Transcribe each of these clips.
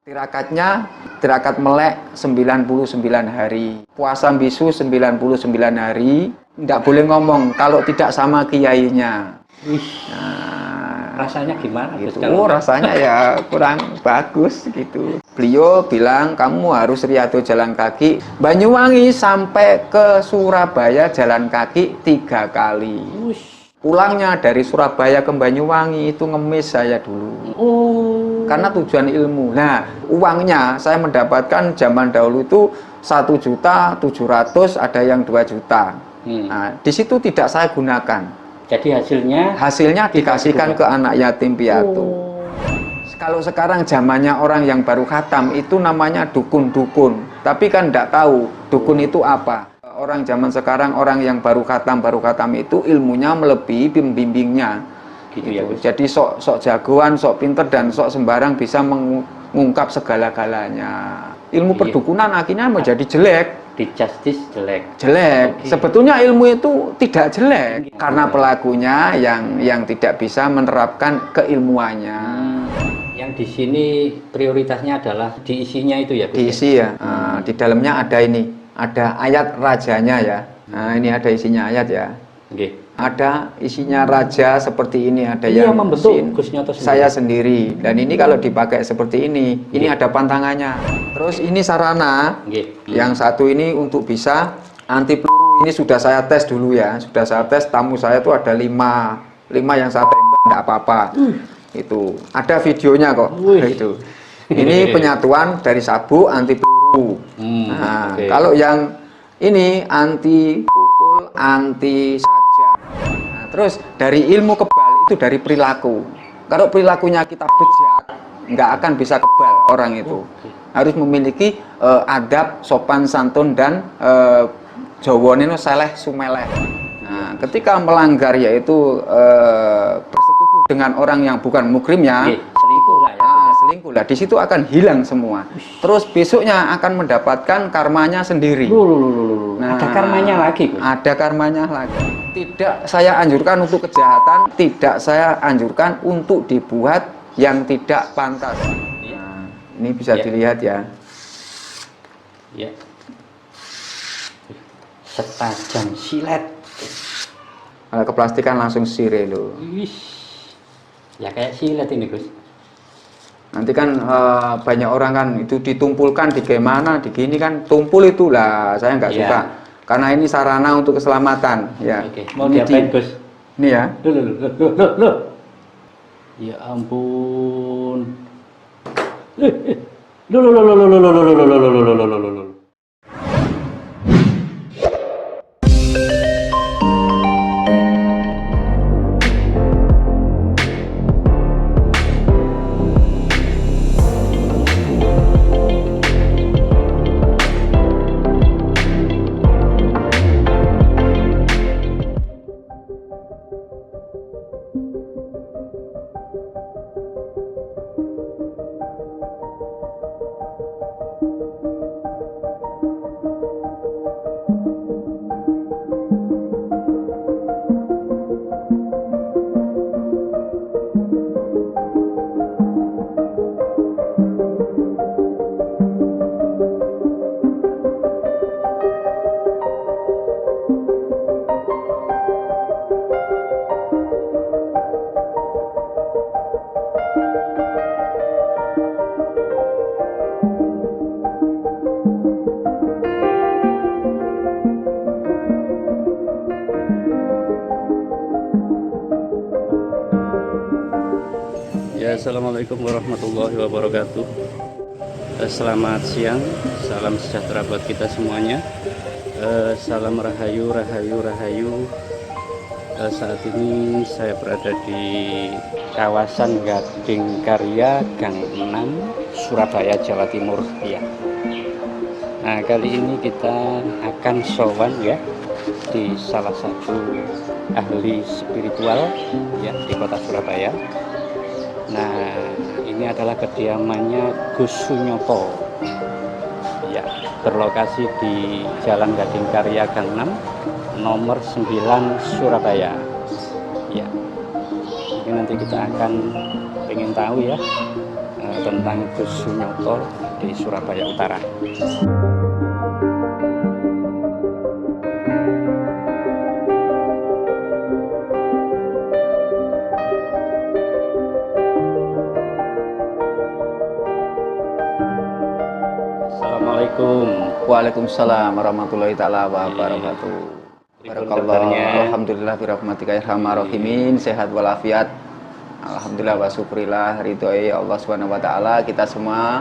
Tirakatnya, tirakat melek 99 hari. Puasa bisu 99 hari. Nggak boleh ngomong kalau tidak sama kiainya. Rasanya gimana? Gitu. Rasanya ya kurang bagus gitu. Beliau bilang kamu harus riado jalan kaki. Banyuwangi sampai ke Surabaya jalan kaki 3 kali. Pulangnya dari Surabaya ke Banyuwangi itu ngemis saya dulu. Karena tujuan ilmu. Nah, uangnya saya mendapatkan zaman dahulu itu 1.700.000, ada yang 2 juta. Nah, di situ tidak saya gunakan. Jadi hasilnya dikasihkan ke anak yatim piatu. Kalau sekarang zamannya orang yang baru khatam itu namanya dukun-dukun. Tapi kan tidak tahu dukun itu apa. Orang zaman sekarang, orang yang baru khatam itu ilmunya melebihi pembimbingnya. Gitu. Ya, jadi sok jagoan, sok pinter, dan sok sembarang bisa mengungkap segala-galanya. Ilmu perdukunan akhirnya menjadi jelek. Di justice jelek. Sebetulnya ilmu itu tidak jelek karena pelakunya yang tidak bisa menerapkan keilmuannya. Yang di sini prioritasnya adalah diisinya itu ya. Diisi ya. Di dalamnya ada ada ayat rajanya ya. Nah, ini ada isinya ayat ya. Ada isinya raja seperti ini, ada yang membentuk saya sendiri, dan ini kalau dipakai seperti ini ada pantangannya. Terus ini sarana, yang satu ini untuk bisa anti peluru. Ini sudah saya tes dulu ya, tamu saya itu ada 5 yang saya tembak tidak apa-apa. Itu ada videonya kok. Itu ini penyatuan dari sabuk anti peluru. Kalau yang ini anti pukul, anti saja. Terus dari ilmu kebal itu dari perilaku. Kalau perilakunya kita bejat, nggak akan bisa kebal orang itu. Harus memiliki adab, sopan santun, dan jawane seleh sumeleh. Nah, ketika melanggar yaitu bersetubuh dengan orang yang bukan mukrimnya, selingkuh lah, di situ akan hilang semua. Terus besoknya akan mendapatkan karmanya sendiri. Nah, ada karmanya lagi. Ada karmanya lagi. Tidak saya anjurkan untuk kejahatan, tidak saya anjurkan untuk dibuat yang tidak pantas. Nah, ini bisa dilihat ya. Setajam silet. Kalau keplastikan langsung sire loh. Ya kayak silet ini Gus. Nanti kan banyak orang kan itu ditumpulkan di gimana, di gini kan tumpul itulah saya nggak suka. Karena ini sarana untuk keselamatan ya. Mau diapain Gus? Ini ya. Loh. Ya ampun. Loh. Assalamualaikum warahmatullahi wabarakatuh. Selamat siang, salam sejahtera buat kita semuanya. Salam rahayu. Saat ini saya berada di kawasan Gading Karya, Gang 6, Surabaya, Jawa Timur ya. Nah, kali ini kita akan sowan ya di salah satu ahli spiritual ya di kota Surabaya. Nah, ini adalah kediamannya Gus Sunyoto ya, berlokasi di Jalan Gading Karya Gang 6 nomor 9 Surabaya ya. Ini nanti kita akan pengen tahu ya tentang Gus Sunyoto di Surabaya Utara. Assalamualaikum. Waalaikumsalam warahmatullahi taala wabarakatuh. Barakallah. Alhamdulillah birahmatika ya arhamar rahimin. Sehat walafiat. Alhamdulillah wa syukurillah ridhoi Allah Subhanahu wa taala, kita semua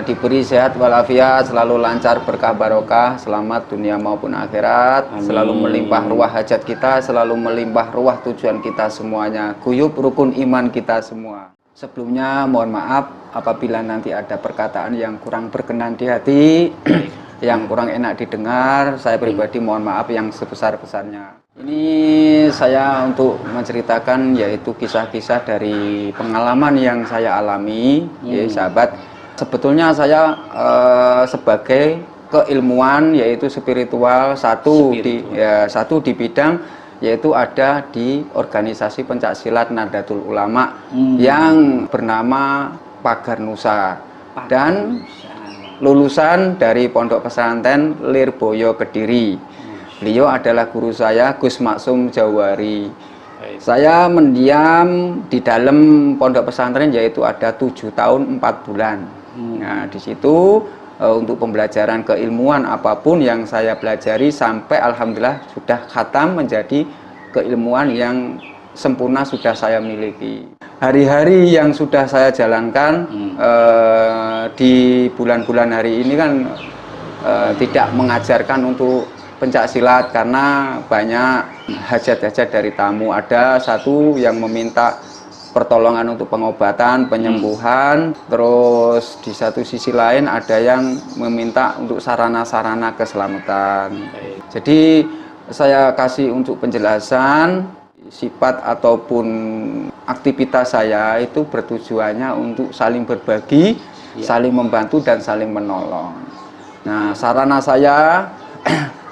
diberi sehat walafiat, selalu lancar berkah barokah, selamat dunia maupun akhirat. Amin. Selalu melimpah ruah hajat kita, selalu melimpah ruah tujuan kita semuanya, guyub rukun iman kita semua. Sebelumnya mohon maaf apabila nanti ada perkataan yang kurang berkenan di hati, yang kurang enak didengar, saya pribadi mohon maaf yang sebesar-besarnya. Ini saya untuk menceritakan yaitu kisah-kisah dari pengalaman yang saya alami, ya sahabat. Sebetulnya saya sebagai keilmuan yaitu spiritual, satu di bidang yaitu ada di organisasi pencaksilat Nahdlatul Ulama yang bernama Pagar Nusa dan lulusan dari Pondok Pesantren Lirboyo Kediri. Beliau adalah guru saya, Gus Maksum Jawari. Saya mendiam di dalam pondok pesantren yaitu ada 7 tahun 4 bulan. Nah, di situ untuk pembelajaran keilmuan apapun yang saya pelajari sampai alhamdulillah sudah khatam menjadi keilmuan yang sempurna sudah saya miliki. Hari-hari yang sudah saya jalankan di bulan-bulan hari ini kan tidak mengajarkan untuk pencak silat karena banyak hajat-hajat dari tamu. Ada satu yang meminta pertolongan untuk pengobatan, penyembuhan, terus di satu sisi lain ada yang meminta untuk sarana-sarana keselamatan. Jadi saya kasih untuk penjelasan sifat ataupun aktivitas saya itu bertujuannya untuk saling berbagi, saling membantu dan saling menolong. Nah, sarana saya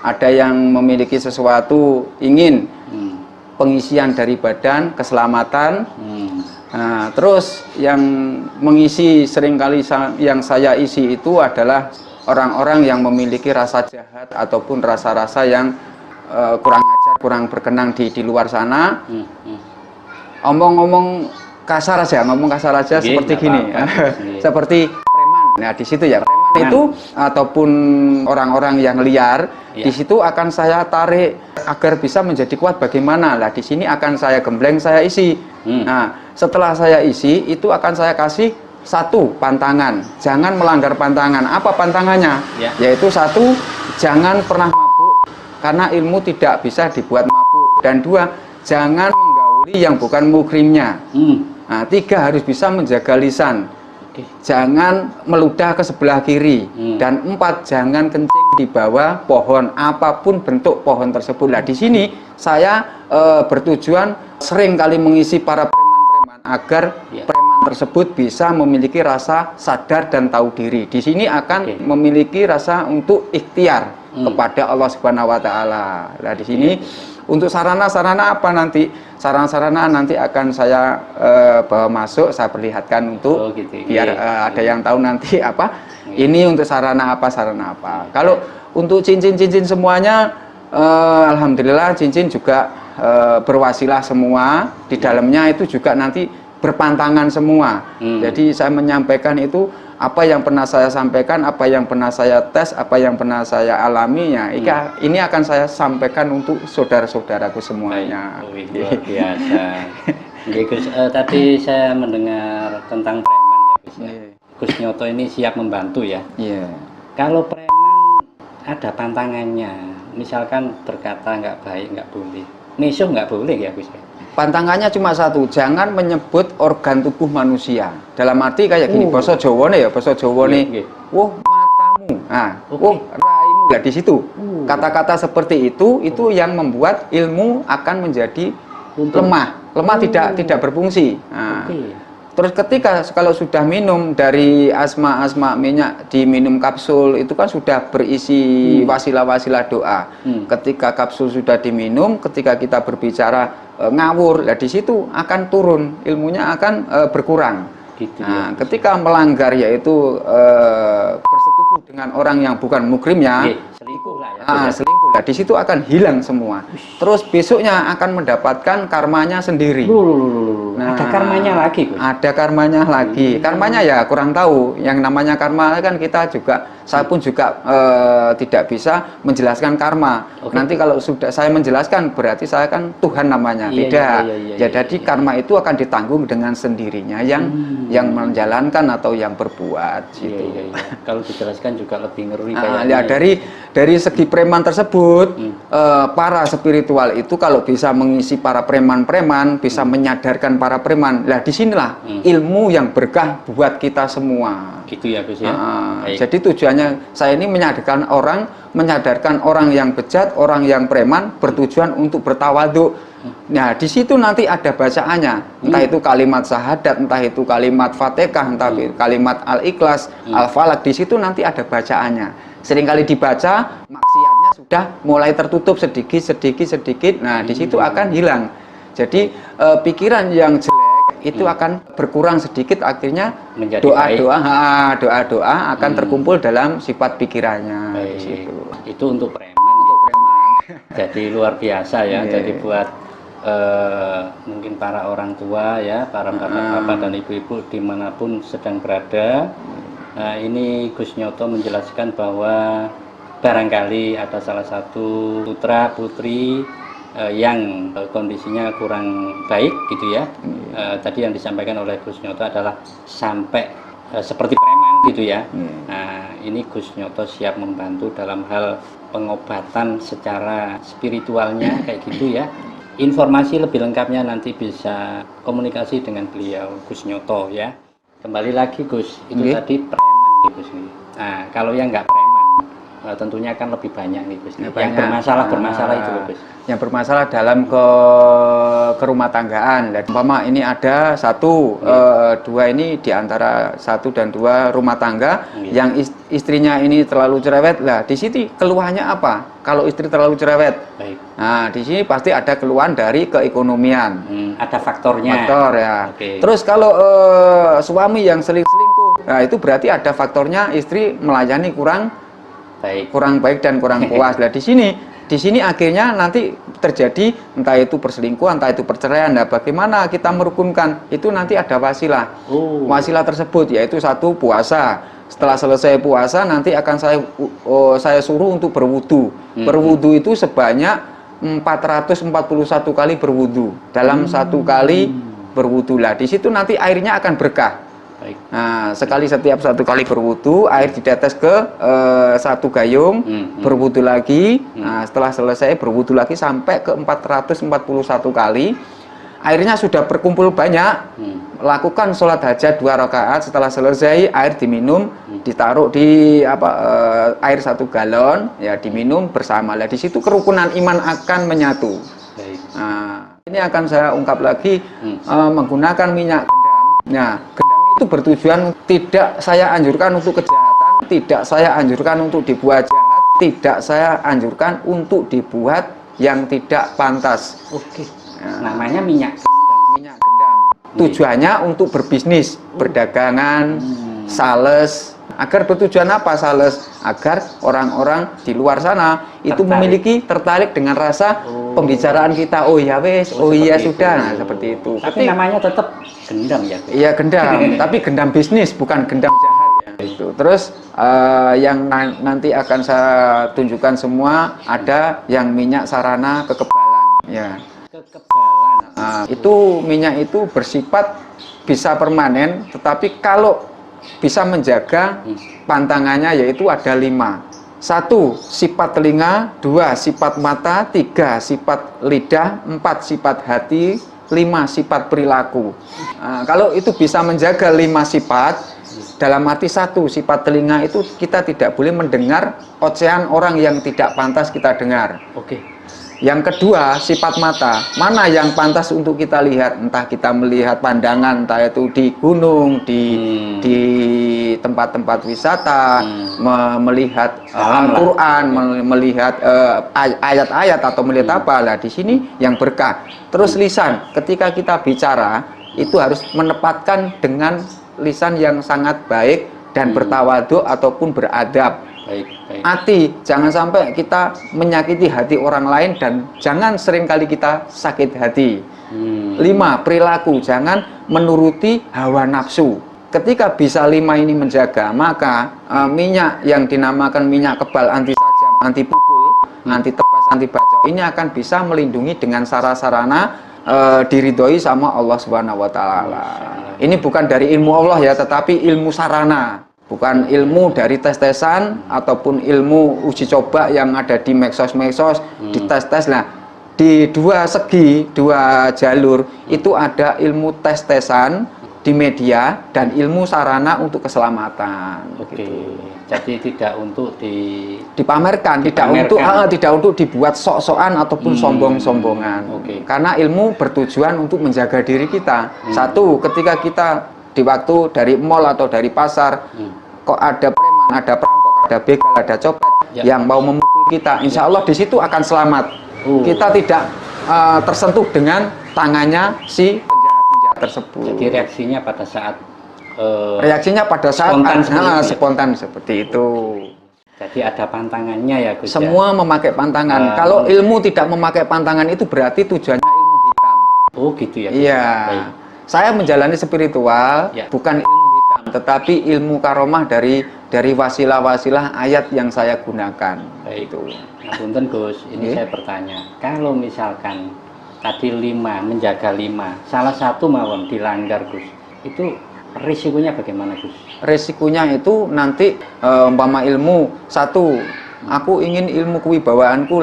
ada yang memiliki sesuatu ingin pengisian dari badan, keselamatan. Nah, terus yang mengisi seringkali yang saya isi itu adalah orang-orang yang memiliki rasa jahat ataupun rasa-rasa yang kurang ajar, kurang berkenan di luar sana. Ngomong kasar aja seperti gini. Seperti preman. Nah, di situ ya preman itu ataupun orang-orang yang liar. Di situ akan saya tarik agar bisa menjadi kuat bagaimana. Lah di sini akan saya gembleng, saya isi. Nah, setelah saya isi itu akan saya kasih satu pantangan. Jangan melanggar pantangan. Apa pantangannya? Yaitu satu, jangan pernah mabuk karena ilmu tidak bisa dibuat mabuk. Dan dua, jangan menggauli yang bukan mukrimnya. Nah, tiga, harus bisa menjaga lisan. Jangan meludah ke sebelah kiri. Dan empat, jangan kencing di bawah pohon apapun bentuk pohon tersebut. Nah, di sini saya bertujuan sering kali mengisi para preman-preman agar preman tersebut bisa memiliki rasa sadar dan tahu diri. Di sini akan memiliki rasa untuk ikhtiar kepada Allah Subhanahu wa taala. Nah, di sini untuk sarana-sarana apa nanti? Sarana-sarana nanti akan saya bawa masuk, saya perlihatkan untuk biar ada yang tahu nanti apa. Ini untuk sarana apa. Kalau untuk cincin-cincin semuanya, alhamdulillah cincin juga berwasilah semua. Di dalamnya itu juga nanti berpantangan semua. Jadi saya menyampaikan itu apa yang pernah saya sampaikan, apa yang pernah saya tes, apa yang pernah saya alami ya. Ini akan saya sampaikan untuk saudara-saudaraku semuanya. Luar biasa. Gus, tadi saya mendengar tentang preman ya, Gus. Gus Nyoto ini siap membantu ya. Kalau preman ada pantangannya, misalkan berkata nggak baik, nggak boleh. Misuh nggak boleh ya, Gus. Pantangannya cuma satu, jangan menyebut organ tubuh manusia. Dalam arti kayak gini, bahasa Jawa nih ya, bahasa Jawa nih. Wah, matamu. Nah, wah, raimu. Nah, di situ kata-kata seperti itu yang membuat ilmu akan menjadi lemah, tidak berfungsi. Nah, terus ketika kalau sudah minum dari asma minyak diminum kapsul itu kan sudah berisi wasilah-wasilah doa. Ketika kapsul sudah diminum, ketika kita berbicara ngawur, lah di situ akan turun ilmunya, akan berkurang. gitu Nah, ya. ketika melanggar yaitu bersetubuh dengan orang yang bukan mukrimnya, Selingkuh lah ya. selingkuh lah, di situ akan hilang semua. Terus besoknya akan mendapatkan karmanya sendiri. Nah, ada karmanya lagi, Gus. Ada karmanya lagi. Karmanya ya kurang tahu. Yang namanya karma kan kita juga, saya pun juga tidak bisa menjelaskan karma. Nanti kalau sudah saya menjelaskan berarti saya kan Tuhan namanya. Tidak. Ya jadi karma itu akan ditanggung dengan sendirinya yang menjalankan atau yang berbuat gitu. Kalau dijelaskan juga lebih ngeri Ya dari segi preman tersebut, para spiritual itu kalau bisa mengisi para preman-preman, bisa menyadarkan para preman, lah disinilah ilmu yang berkah buat kita semua. Gitu ya Gus ya. Jadi tujuannya saya ini menyadarkan orang yang bejat, orang yang preman, bertujuan untuk bertawaduk. Nah, di situ nanti ada bacaannya, entah itu kalimat syahadat, entah itu kalimat fatihah, entah kalimat al-ikhlas, al-falak. Di situ nanti ada bacaannya. Seringkali dibaca, maksiatnya sudah mulai tertutup sedikit. Nah, di situ akan hilang. Jadi pikiran yang jelek itu akan berkurang sedikit, akhirnya doa-doa akan terkumpul dalam sifat pikirannya. Di situ. Itu untuk preman. Untuk preman. Jadi luar biasa ya. Jadi buat mungkin para orang tua ya, para bapak-bapak dan ibu-ibu dimanapun sedang berada. Nah, ini Gus Nyoto menjelaskan bahwa barangkali ada salah satu putra putri yang kondisinya kurang baik gitu ya. Tadi yang disampaikan oleh Gus Nyoto adalah sampai seperti preman gitu ya. Nah, ini Gus Nyoto siap membantu dalam hal pengobatan secara spiritualnya kayak gitu ya. Informasi lebih lengkapnya nanti bisa komunikasi dengan beliau Gus Nyoto ya. Kembali lagi Gus, itu tadi preman nih Gus. Nah, kalau yang nggak preman tentunya kan lebih banyak nih Gus. Yang bermasalah itu loh Gus. Yang bermasalah dalam kerumah tanggaan. Dan umpama ini ada dua ini diantara 1 dan 2 rumah tangga yang istrinya ini terlalu cerewet. Lah di sini keluhannya apa? Kalau istri terlalu cerewet. Nah di sini pasti ada keluhan dari keekonomian. Ada faktornya. Faktor ya. Terus kalau suami yang selingkuh, nah itu berarti ada faktornya istri melayani kurang baik dan kurang puas. Lah di sini akhirnya nanti terjadi entah itu perselingkuhan, entah itu perceraian. Nah, bagaimana kita merukunkan? Itu nanti ada wasilah. Wasilah tersebut yaitu 1 puasa. Setelah selesai puasa nanti akan saya suruh untuk berwudu. Berwudu itu sebanyak 441 kali berwudu. Dalam 1 kali berwudu lah. Di situ nanti airnya akan berkah. Nah, setiap 1 kali berwudu, air ditetes ke 1 gayung, berwudu lagi. Nah, setelah selesai berwudu lagi sampai ke 441 kali. Airnya sudah berkumpul banyak. Lakukan sholat hajat 2 rakaat. Setelah selesai air diminum, ditaruh di air 1 galon, ya diminum bersama. Lah di situ kerukunan iman akan menyatu. Nah, ini akan saya ungkap lagi menggunakan minyak gendam. Nah, itu bertujuan tidak saya anjurkan untuk kejahatan, tidak saya anjurkan untuk dibuat jahat, tidak saya anjurkan untuk dibuat yang tidak pantas. Namanya minyak gendam. Tujuannya untuk berbisnis, perdagangan, sales. Agar bertujuan apa sales? Agar orang-orang di luar sana itu tertarik dengan rasa pembicaraan kita. Oh ya wes, iya sudah. Nah, seperti itu. Tapi namanya tetap gendam ya? Iya gendam, tapi gendam bisnis bukan gendam jahat ya. Itu. Terus yang nanti akan saya tunjukkan semua ada yang minyak sarana kekebalan. Ya. Kekebalan. Itu minyak itu bersifat bisa permanen, tetapi kalau bisa menjaga pantangannya yaitu ada 5. 1 sifat telinga, 2 sifat mata, 3 sifat lidah, 4 sifat hati, 5 sifat perilaku. Kalau itu bisa menjaga 5 sifat, dalam arti 1 sifat telinga itu kita tidak boleh mendengar ocehan orang yang tidak pantas kita dengar. Yang kedua, sifat mata. Mana yang pantas untuk kita lihat? Entah kita melihat pandangan, entah itu di gunung, di tempat-tempat wisata, melihat Al-Quran, melihat ayat-ayat atau melihat apa. Lah di sini yang berkah. Terus lisan, ketika kita bicara itu harus menempatkan dengan lisan yang sangat baik dan bertawaduk ataupun beradab. Baik. Hati, jangan sampai kita menyakiti hati orang lain dan jangan seringkali kita sakit hati. 5, perilaku, jangan menuruti hawa nafsu. Ketika bisa 5 ini menjaga, maka minyak yang dinamakan minyak kebal anti sajam, anti pukul, anti tepas, anti bacok ini akan bisa melindungi dengan sarana-sarana diridhoi sama Allah Subhanahu wa taala. Ini bukan dari ilmu Allah ya, tetapi ilmu sarana. Bukan ilmu dari tes-tesan ataupun ilmu uji coba yang ada di medsos-medsos, di tes-tes. Nah, di dua segi, dua jalur itu ada ilmu tes-tesan di media dan ilmu sarana untuk keselamatan. Oke. Gitu. Jadi tidak untuk dipamerkan, tidak untuk dibuat sok-sokan ataupun sombong-sombongan. Oke. Karena ilmu bertujuan untuk menjaga diri kita. Satu, ketika kita di waktu dari mall atau dari pasar kok ada preman, ada perampok, ada begal, ada copet yang mau memukul kita, insya Allah di situ akan selamat. Kita tidak tersentuh dengan tangannya si penjahat tersebut. Jadi reaksinya pada saat spontan seperti itu. Jadi ada pantangannya ya Gus. Semua memakai pantangan. Kalau ilmu tidak memakai pantangan itu berarti tujuannya ilmu hitam. Oh gitu ya. Iya. Saya menjalani spiritual bukan ilmu hitam, tetapi ilmu karomah dari wasilah-wasilah ayat yang saya gunakan. Baik. Itu. Nah, punten Gus, ini saya bertanya, kalau misalkan tadi 5 menjaga 5, salah satu mawon dilanggar Gus, itu risikonya bagaimana Gus? Risikonya itu nanti umpama ilmu satu, aku ingin ilmu kewibawaanku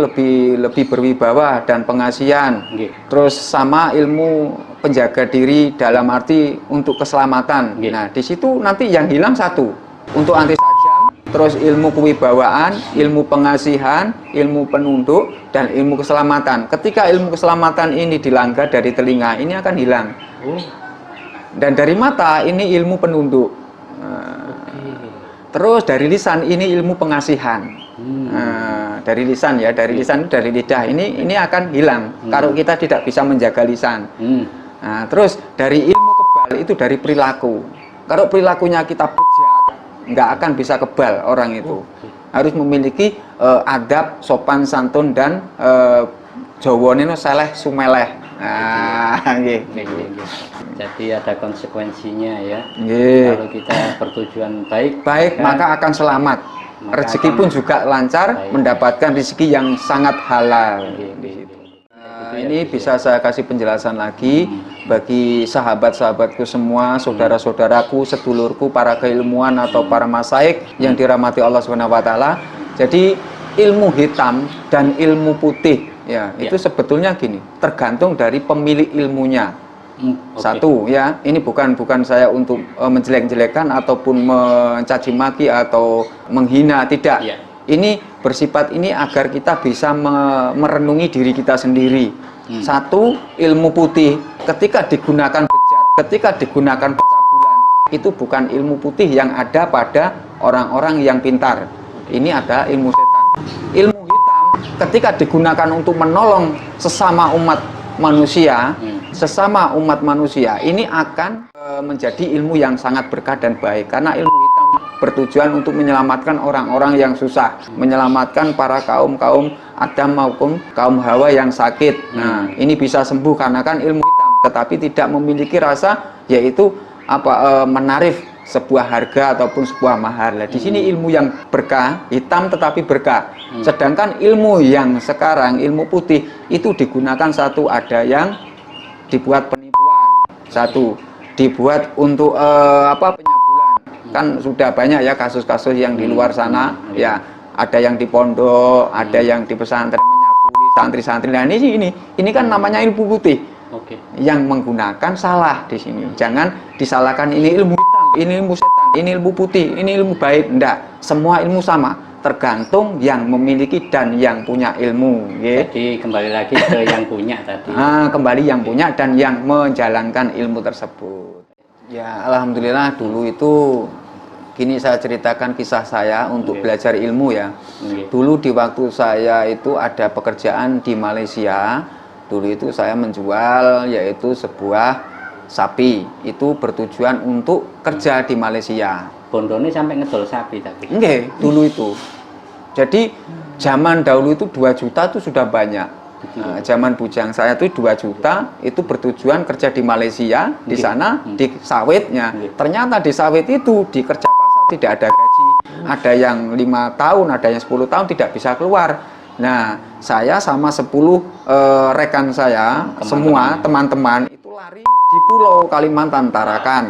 lebih berwibawa dan pengasihan. Terus sama ilmu penjaga diri dalam arti untuk keselamatan. Nah, di situ nanti yang hilang satu. Untuk anti sajam, terus ilmu kewibawaan, ilmu pengasihan, ilmu penunduk dan ilmu keselamatan. Ketika ilmu keselamatan ini dilanggar dari telinga, ini akan hilang. Dan dari mata ini ilmu penunduk. Terus dari lisan ini ilmu pengasihan. Dari lisan ya, dari lisan, dari lidah ini akan hilang kalau kita tidak bisa menjaga lisan. Nah, terus dari ilmu kebal itu dari perilaku. Kalau perilakunya kita bejat, nggak akan bisa kebal orang itu. Harus memiliki adab, sopan santun dan jawone seleh sumeleh. Jadi ada konsekuensinya ya. Kalau kita bertujuan baik, maka akan selamat. Rezeki pun juga lancar, mendapatkan rezeki yang sangat halal. Ini bisa saya kasih penjelasan lagi bagi sahabat-sahabatku semua, saudara-saudaraku, sedulurku, para keilmuan atau para masaik yang dirahmati Allah Subhanahu wa taala. Jadi ilmu hitam dan ilmu putih itu sebetulnya gini, tergantung dari pemilik ilmunya. Satu ya, ini bukan saya untuk menjelek-jelekan ataupun mencaci maki atau menghina, tidak. Ini bersifat ini agar kita bisa merenungi diri kita sendiri. Satu, ilmu putih ketika digunakan bejat, ketika digunakan pencabulan, itu bukan ilmu putih yang ada pada orang-orang yang pintar. Ini ada ilmu setan. Ilmu hitam ketika digunakan untuk menolong sesama umat manusia, ini akan menjadi ilmu yang sangat berkah dan baik, karena ilmu hitam bertujuan untuk menyelamatkan orang-orang yang susah, menyelamatkan para kaum Adam maupun kaum Hawa yang sakit. Nah, ini bisa sembuh karena kan ilmu hitam, tetapi tidak memiliki rasa, yaitu menarif sebuah harga ataupun sebuah mahar. Di sini ilmu yang berkah, hitam tetapi berkah. Sedangkan ilmu yang sekarang, ilmu putih, itu digunakan satu, ada yang dibuat penipuan, satu dibuat untuk penyabulan. Kan sudah banyak ya kasus-kasus yang di luar sana, ya ada yang di pondok, ada yang di pesantren menyabuli santri-santri. Nah ini kan namanya ilmu putih. Yang menggunakan salah di sini. Jangan disalahkan ini ilmu hitam, ini ilmu setan, ini ilmu putih, ini ilmu baik. Enggak, semua ilmu sama, tergantung yang memiliki dan yang punya ilmu. Jadi kembali lagi ke yang punya tadi. Kembali yang punya dan yang menjalankan ilmu tersebut. Ya, alhamdulillah dulu itu, kini saya ceritakan kisah saya untuk belajar ilmu ya. Dulu di waktu saya itu ada pekerjaan di Malaysia. Dulu itu saya menjual yaitu sebuah sapi. Itu bertujuan untuk kerja di Malaysia. Bondone sampai ngedol sapi tapi. Nggih, dulu itu. Jadi zaman dahulu itu 2 juta itu sudah banyak. Nah, zaman bujang saya itu 2 juta itu bertujuan kerja di Malaysia, di sana di sawitnya. Ternyata di sawit itu di kerja pasar tidak ada gaji. Ada yang 5 tahun, ada yang 10 tahun tidak bisa keluar. Nah, saya sama 10 rekan saya, semua teman-teman itu lari di Pulau Kalimantan Tarakan.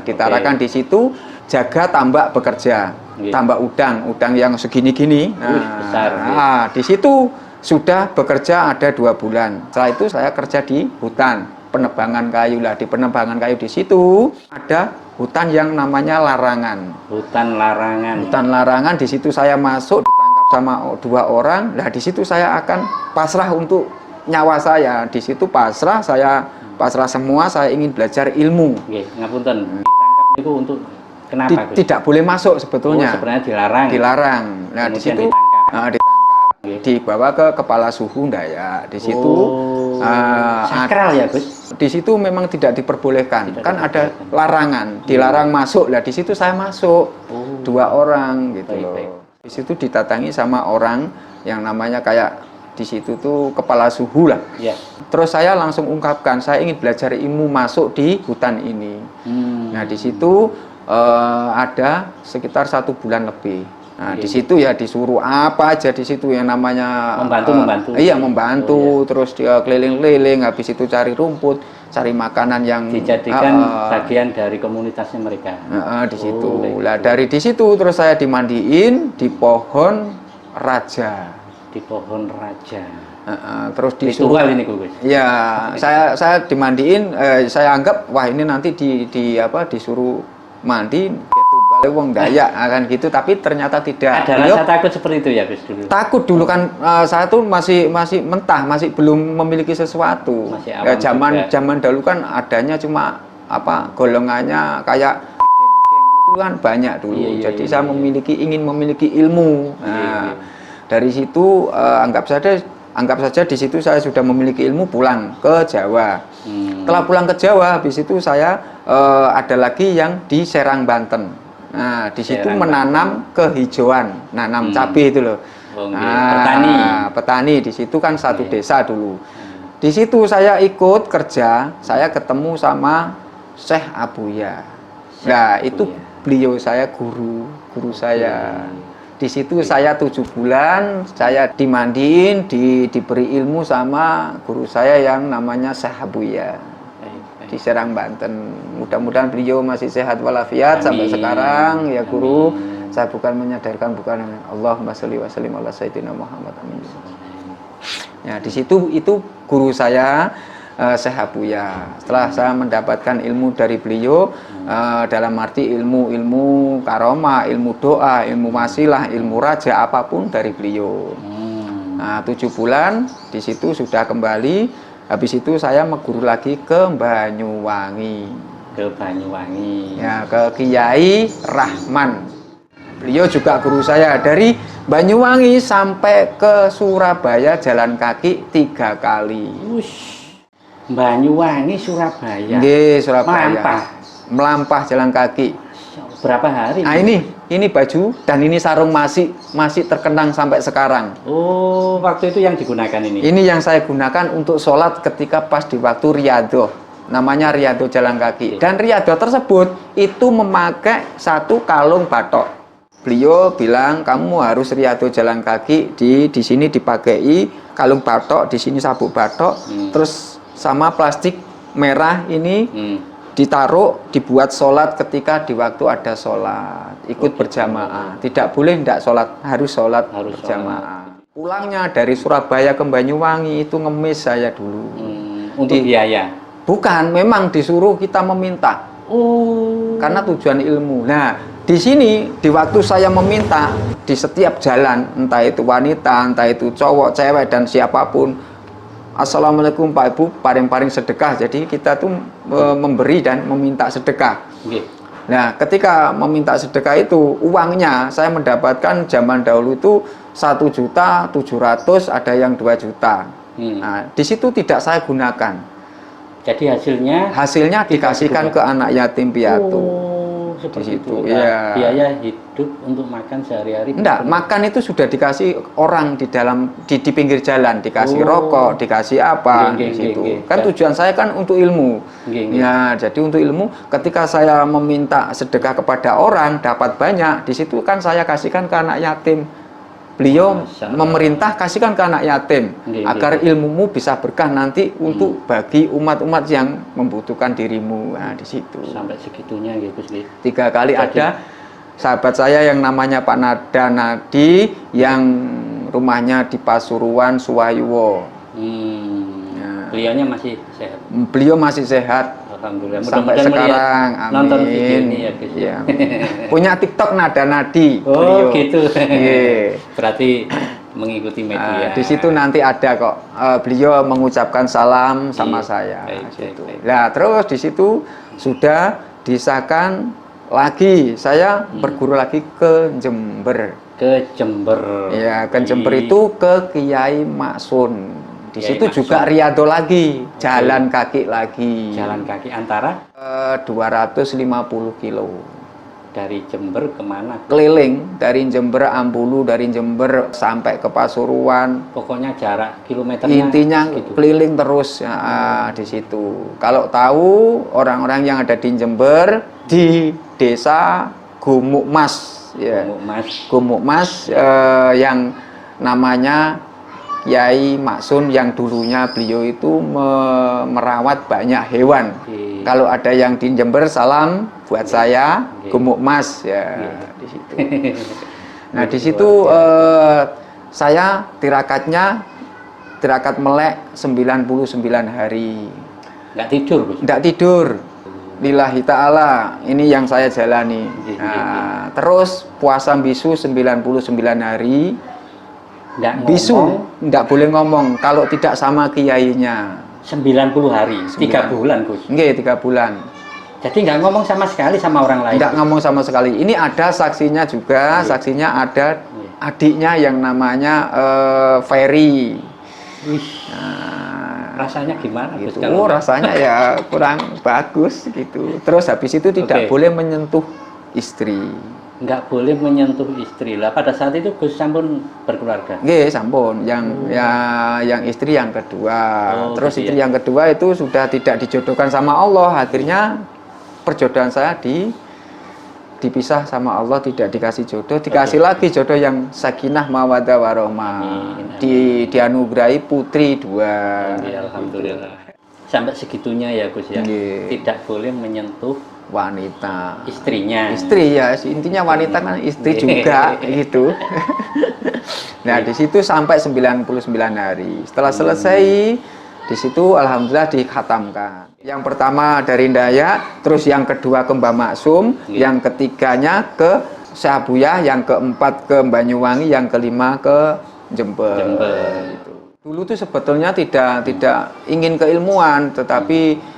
Di Tarakan di situ jaga tambak bekerja, tambak udang yang segini-gini. Nah, di situ sudah bekerja ada 2 bulan. Setelah itu saya kerja di hutan penebangan kayu lah. Di penebangan kayu di situ ada hutan yang namanya larangan. Hutan larangan. Hutan larangan di situ saya masuk ditangkap sama 2 orang. Nah di situ saya akan pasrah untuk nyawa saya. Di situ pasrah semua. Saya ingin belajar ilmu. Oke, ngapunten. Ditangkap itu untuk kenapa? Tidak boleh masuk sebetulnya. Oh, sebenarnya dilarang. Dilarang. Nah di situ ditangkap. Dibawa ke kepala suku Dayak. Di situ sakral ya, Gus. Di situ memang tidak diperbolehkan. Kan ada larangan, dilarang masuk. Lah di situ saya masuk. 2 orang gitu loh. Di situ ditatangi sama orang yang namanya kayak di situ tuh kepala suku lah. Terus saya langsung ungkapkan saya ingin belajar ilmu masuk di hutan ini. Nah di situ ada sekitar 1 bulan lebih. Nah, di situ ya disuruh apa aja di situ yang namanya membantu. Iya, membantu, terus dia keliling-keliling, habis itu cari rumput, cari makanan yang dijadikan bagian dari komunitasnya mereka. Di situ. Lah dari di situ terus saya dimandiin di pohon raja. Di pohon raja. Terus disuruh ritual ini, Gus. Iya, saya dimandiin, saya anggap wah ini nanti disuruh mandi wong Dayak akan gitu, tapi ternyata tidak. Ada rasa takut seperti itu ya, Gus dulu. Takut dulu kan saya tuh masih mentah, masih belum memiliki sesuatu. Ya, zaman dulu kan adanya cuma golongannya kayak geng-geng itu kan banyak dulu. Jadi saya ingin memiliki ilmu. Nah, dari situ anggap saja di situ saya sudah memiliki ilmu, pulang ke Jawa. Setelah pulang ke Jawa, habis itu saya ada lagi yang di Serang, Banten. Nah, di situ menanam kehijauan, nanam cabai itu loh. Petani di situ kan satu desa dulu. Di situ saya ikut kerja, saya ketemu sama Syekh Abuya. Nah, itu beliau saya guru saya. Di situ saya 7 bulan, saya dimandiin, diberi ilmu sama guru saya yang namanya Syekh Abuya. Di Serang, Banten. Mudah-mudahan beliau masih sehat walafiat sampai sekarang ya guru. Saya bukan menyadarkan, bukan Allahumma sholli wa sallim ala sayyidina Muhammad, amin. Ya, di situ itu guru saya Syekh Abuya. Setelah saya mendapatkan ilmu dari beliau dalam arti ilmu karomah, ilmu doa, ilmu wasilah, ilmu raja, apapun dari beliau. Nah, 7 bulan di situ sudah kembali. Habis itu saya mengguru lagi ke Banyuwangi. Ya, ke Kiai Rahman. Beliau juga guru saya. Dari Banyuwangi sampai ke Surabaya jalan kaki 3 kali. Banyuwangi, Surabaya. Nggih, Surabaya. Melampah jalan kaki. Berapa hari? Nah, ini baju dan ini sarung masih terkenang sampai sekarang. Oh, waktu itu yang digunakan ini? Ini yang saya gunakan untuk sholat ketika pas di waktu riyadoh. Namanya riyadoh jalan kaki. Dan riyadoh tersebut itu memakai 1 kalung batok. Beliau bilang kamu harus riyadoh jalan kaki, di sini dipakai kalung batok, di sini sabuk batok, terus sama plastik merah ini ditaruh, dibuat sholat ketika di waktu ada sholat, ikut berjamaah. Tidak boleh tidak sholat, harus sholat berjamaah. Pulangnya dari Surabaya ke Banyuwangi itu ngemis saya dulu. Untuk biaya? Bukan, memang disuruh kita meminta. Karena tujuan ilmu. Nah, di sini di waktu saya meminta di setiap jalan, entah itu wanita, entah itu cowok, cewek dan siapapun, Assalamualaikum Pak Ibu, paring-paring sedekah. Jadi kita tuh memberi dan meminta sedekah. Nah, ketika meminta sedekah itu uangnya saya mendapatkan zaman dahulu itu 1.700.000, ada yang 2 juta. Nah, di situ tidak saya gunakan. Jadi hasilnya dikasihkan ke anak yatim piatu. Oh, seperti situ, itu. ya. Biaya hidup untuk makan sehari-hari. Enggak, makan itu sudah dikasih orang di dalam di pinggir jalan, dikasih rokok, dikasih apa di situ. Kan tujuan saya kan untuk ilmu. Ya, jadi untuk ilmu ketika saya meminta sedekah kepada orang dapat banyak, di situ kan saya kasihkan ke anak yatim. Beliau memerintah kasihkan ke anak yatim agar ilmumu bisa berkah nanti untuk bagi umat-umat yang membutuhkan dirimu. Nah, di situ. Sampai segitunya gitu sih. 3 kali ada sahabat saya yang namanya Pak Nada Nadi yang rumahnya di Pasuruan Suwayuwo. Beliaunya masih sehat. Beliau masih sehat. Alhamdulillah. Sampai sekarang. Amin. Nonton video ini ya guys. Ya. Punya TikTok Nada Nadi. Oh beliau. gitu. Yeah. Berarti mengikuti media. Di situ nanti ada kok. Beliau mengucapkan salam sama saya. Nah terus di situ sudah disahkan lagi. Saya berguru lagi ke Jember. Ke Jember. Ya ke Jember itu ke Kiai Maksun. Di situ juga riado lagi, jalan kaki lagi. Jalan kaki antara 250 kilo. Dari Jember kemana? Keliling dari Jember Ambulu, dari Jember sampai ke Pasuruan. Pokoknya jarak kilometernya. Intinya gitu. keliling terus ya, di situ. Kalau tahu orang-orang yang ada di Jember di desa Gumuk Mas, ya. Gumuk Mas yang namanya Kiai Maksun yang dulunya beliau itu merawat banyak hewan. Kalau ada yang di Jember salam buat saya, Gumuk Mas ya di situ. Nah di situ saya tirakat melek 99 hari. Nggak tidur, Gus? Nggak tidur. Lillahi ta'ala, ini yang saya jalani. Nah, terus puasa bisu 99 hari. Bisu nggak boleh ngomong kalau tidak sama kiainya. 90 hari, 3 bulan Gus. Nggih, 3 bulan. Jadi nggak ngomong sama sekali sama orang lain. Nggak ngomong sama sekali. Ini ada saksinya juga, saksinya ada adiknya yang namanya Ferry. Nah, rasanya gimana? Gitu. Rasanya ya kurang bagus gitu. Terus habis itu tidak boleh menyentuh istri. Nggak boleh menyentuh istri lah. Pada saat itu Gus sampun berkeluarga. Nggih, sampun. Yang istri yang kedua. Terus istri yang kedua itu sudah tidak dijodohkan sama Allah. Akhirnya perjodohan saya dipisah sama Allah, tidak dikasih jodoh, dikasih lagi jodoh yang sakinah mawaddah warahmah. Dianugerahi putri 2. Alhamdulillah. Sampai segitunya ya Gus ya. Tidak boleh menyentuh wanita, istrinya. Istri ya, intinya wanita kan istri juga gitu. Nah, di situ sampai 99 hari. Setelah selesai di situ alhamdulillah dikhatamkan. Yang pertama dari Dayak, terus yang kedua ke Mbah Maksum, yang ketiganya ke Syabuya, yang keempat ke Banyuwangi, yang kelima ke Jember. Gitu. Dulu tuh sebetulnya tidak ingin keilmuan, tetapi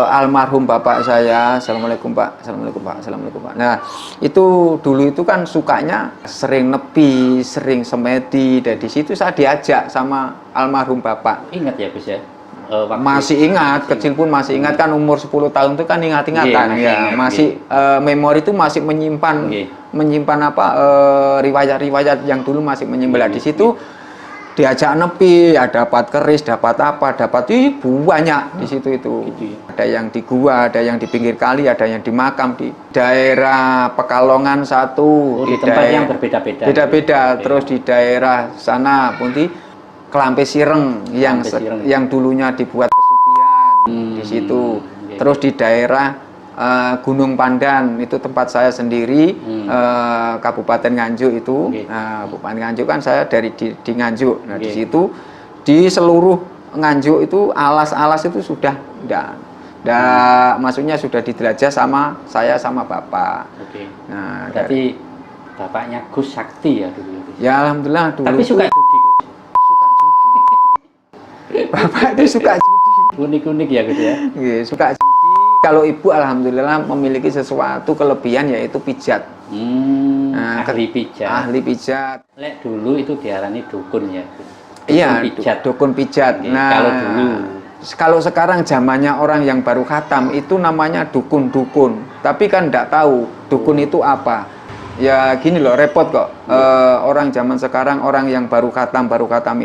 almarhum bapak saya, assalamualaikum pak, assalamualaikum pak, assalamualaikum pak. Nah itu dulu itu kan sukanya sering nepi, sering semedi, dan di situ saya diajak sama almarhum bapak. Ingat ya Gus ya? Masih ingat, kecil pun masih ingat kan, umur 10 tahun itu kan ingat-ingatan ya, masih memori itu masih menyimpan apa riwayat-riwayat yang dulu masih menyimpan. Di situ diajak nepi, ya dapat keris, dapat apa, dapat banyak di situ itu. Ada yang di gua, ada yang di pinggir kali, ada yang di makam di daerah Pekalongan satu, di tempat yang berbeda-beda. Beda-beda. Terus di daerah sana pun di Kelampe Sireng yang dulunya dibuat pesugihan di situ. Terus di daerah Gunung Pandan itu tempat saya sendiri, Kabupaten Nganjuk itu. Kabupaten Nganjuk kan saya di Nganjuk. Nah di situ di seluruh Nganjuk itu alas-alas itu sudah maksudnya sudah dijelajah sama saya sama bapak. Nah, berarti bapaknya Gus Sakti ya dulu. Ya alhamdulillah dulu. Tapi suka judi. Suka judi. Bapak itu suka judi. Unik-unik ya Gus ya. Iya, suka judi. Kalau ibu alhamdulillah memiliki sesuatu kelebihan yaitu pijat. Ahli pijat. Ahli pijat. Lek dulu itu diarani dukun ya. Iya, dukun pijat. Nah, kalau dulu Kalau sekarang zamannya orang yang baru khatam itu namanya dukun-dukun, tapi kan tidak tahu dukun itu apa. Ya gini loh, repot kok. Orang zaman sekarang, orang yang baru khatam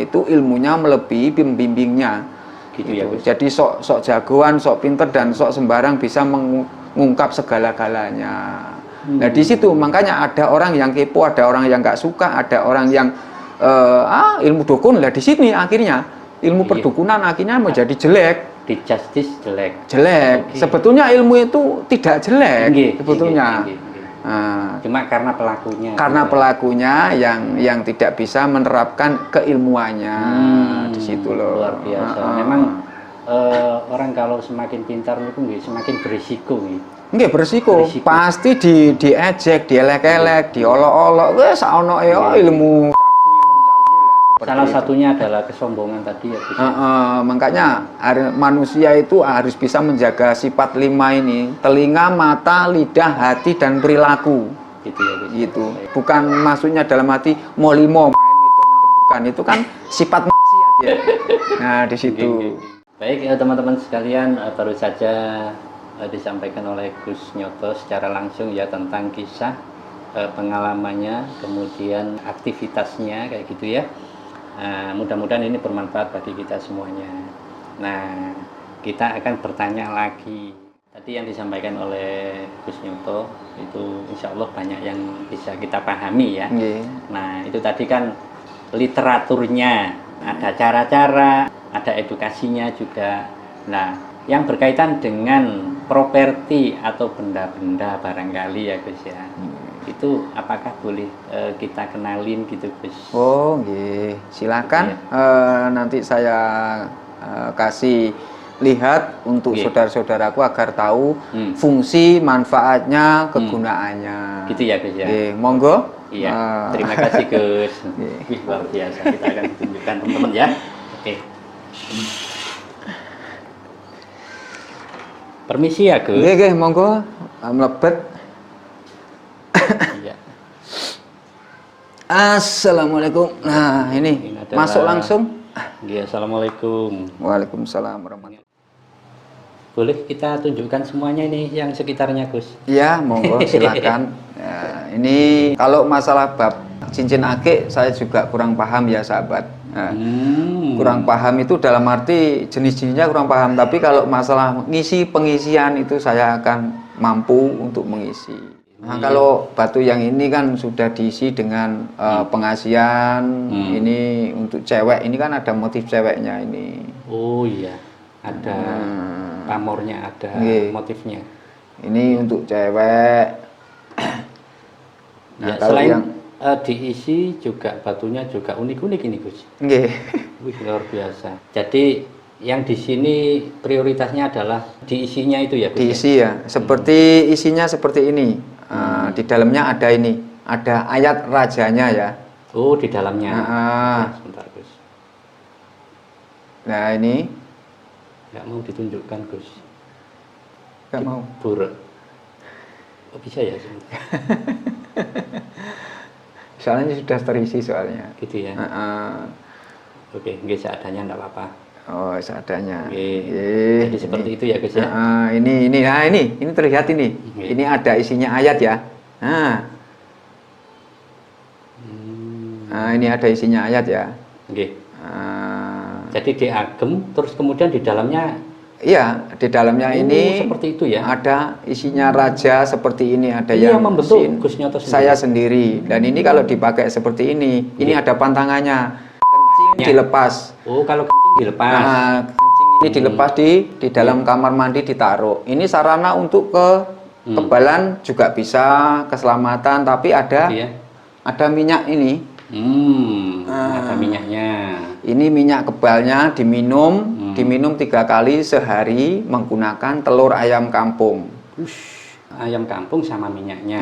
itu ilmunya melebihi pembimbingnya. Gitu ya, Gus. Jadi sok jagoan, sok pinter dan sok sembarang bisa mengungkap segala-galanya. Nah di situ makanya ada orang yang kepo, ada orang yang nggak suka, ada orang yang ilmu dukun. Lah di sini akhirnya ilmu perdukunan akhirnya menjadi jelek. Di justice jelek. Jelek. Okay. Sebetulnya ilmu itu tidak jelek. Sebetulnya. Cuma karena pelakunya. Karena pelakunya yang tidak bisa menerapkan keilmuannya di situ loh. Luar biasa. Memang orang kalau semakin pintar itu semakin berisiko. Nggih berisiko. Pasti diejek, dielek-elek, diolok-olok. Wes ono ilmu. Salah satunya adalah kesombongan tadi ya. Makanya manusia itu harus bisa menjaga sifat 5 ini: telinga, mata, lidah, hati, dan perilaku. Gitu ya, gitu. Bukan maksudnya dalam hati mau limo main itu bukan, itu kan sifat maksiat ya. Nah di situ. Baik ya teman-teman sekalian, baru saja disampaikan oleh Gus Nyoto secara langsung ya tentang kisah pengalamannya, kemudian aktivitasnya kayak gitu ya. Mudah-mudahan ini bermanfaat bagi kita semuanya. Nah, kita akan bertanya lagi. Tadi yang disampaikan oleh Gus Nyoto itu insya Allah banyak yang bisa kita pahami ya. Nah, itu tadi kan literaturnya, ada cara-cara, ada edukasinya juga. Nah, yang berkaitan dengan properti atau benda-benda barangkali ya Gus ya. Itu apakah boleh kita kenalin gitu Gus? Oh nggih, silakan nanti saya kasih lihat untuk saudara-saudaraku agar tahu fungsi, manfaatnya, kegunaannya. Gitu ya Gus ya. Monggo. Iya. Terima kasih Gus. Luar biasa. Kita akan tunjukkan teman-teman ya. Oke. Permisi ya Gus. Nggih, monggo mlebet. Iya. Assalamualaikum. Nah, ini masuk langsung. Iya, assalamualaikum. Waalaikumsalam warahmatullahi. Boleh kita tunjukkan semuanya ini yang sekitarnya, Gus? Iya, monggo silakan. Ya, ini kalau masalah bab cincin akik saya juga kurang paham ya, sahabat. Nah, kurang paham itu dalam arti jenis-jenisnya kurang paham, tapi kalau masalah pengisian itu saya akan mampu untuk mengisi. Nah, kalau batu yang ini kan sudah diisi dengan pengasian. Ini untuk cewek, ini kan ada motif ceweknya ini. Oh iya, ada pamornya, ada motifnya. Ini untuk cewek. Nah, ya, selain yang diisi juga batunya juga unik-unik ini Gus. Nggih. Wih, luar biasa. Jadi yang di sini prioritasnya adalah diisinya itu ya Gus? Diisi ya, seperti isinya seperti ini. Di dalamnya ada ini, ada ayat rajanya ya. Oh, di dalamnya. Sebentar Gus. Nah ini. Nggak mau ditunjukkan Gus. Nggak mau. Buruk. Oh, bisa ya sebentar. Soalnya sudah terisi soalnya. Gitu ya. Oke, nggak seadanya nggak apa-apa. Oh, seadanya. Jadi seperti itu ya Gus ya. Ini terlihat ini. Ini ada isinya ayat ya. Nah, ini ada isinya ayat ya. Jadi diagem, terus kemudian di dalamnya. Iya, di dalamnya ini seperti itu ya. Ada isinya raja seperti ini, ada ini yang membentuk Gus Nyoto sendiri. Saya sendiri. Dan ini kalau dipakai seperti ini ada pantangannya. Kencing dilepas. Oh, kalau kencing dilepas. Kencing ini dilepas di dalam kamar mandi ditaruh. Ini sarana untuk kekebalan juga bisa, keselamatan, tapi ada minyak ini. Ada minyaknya. Ini minyak kebalnya diminum 3 kali sehari menggunakan telur ayam kampung. Ayam kampung sama minyaknya.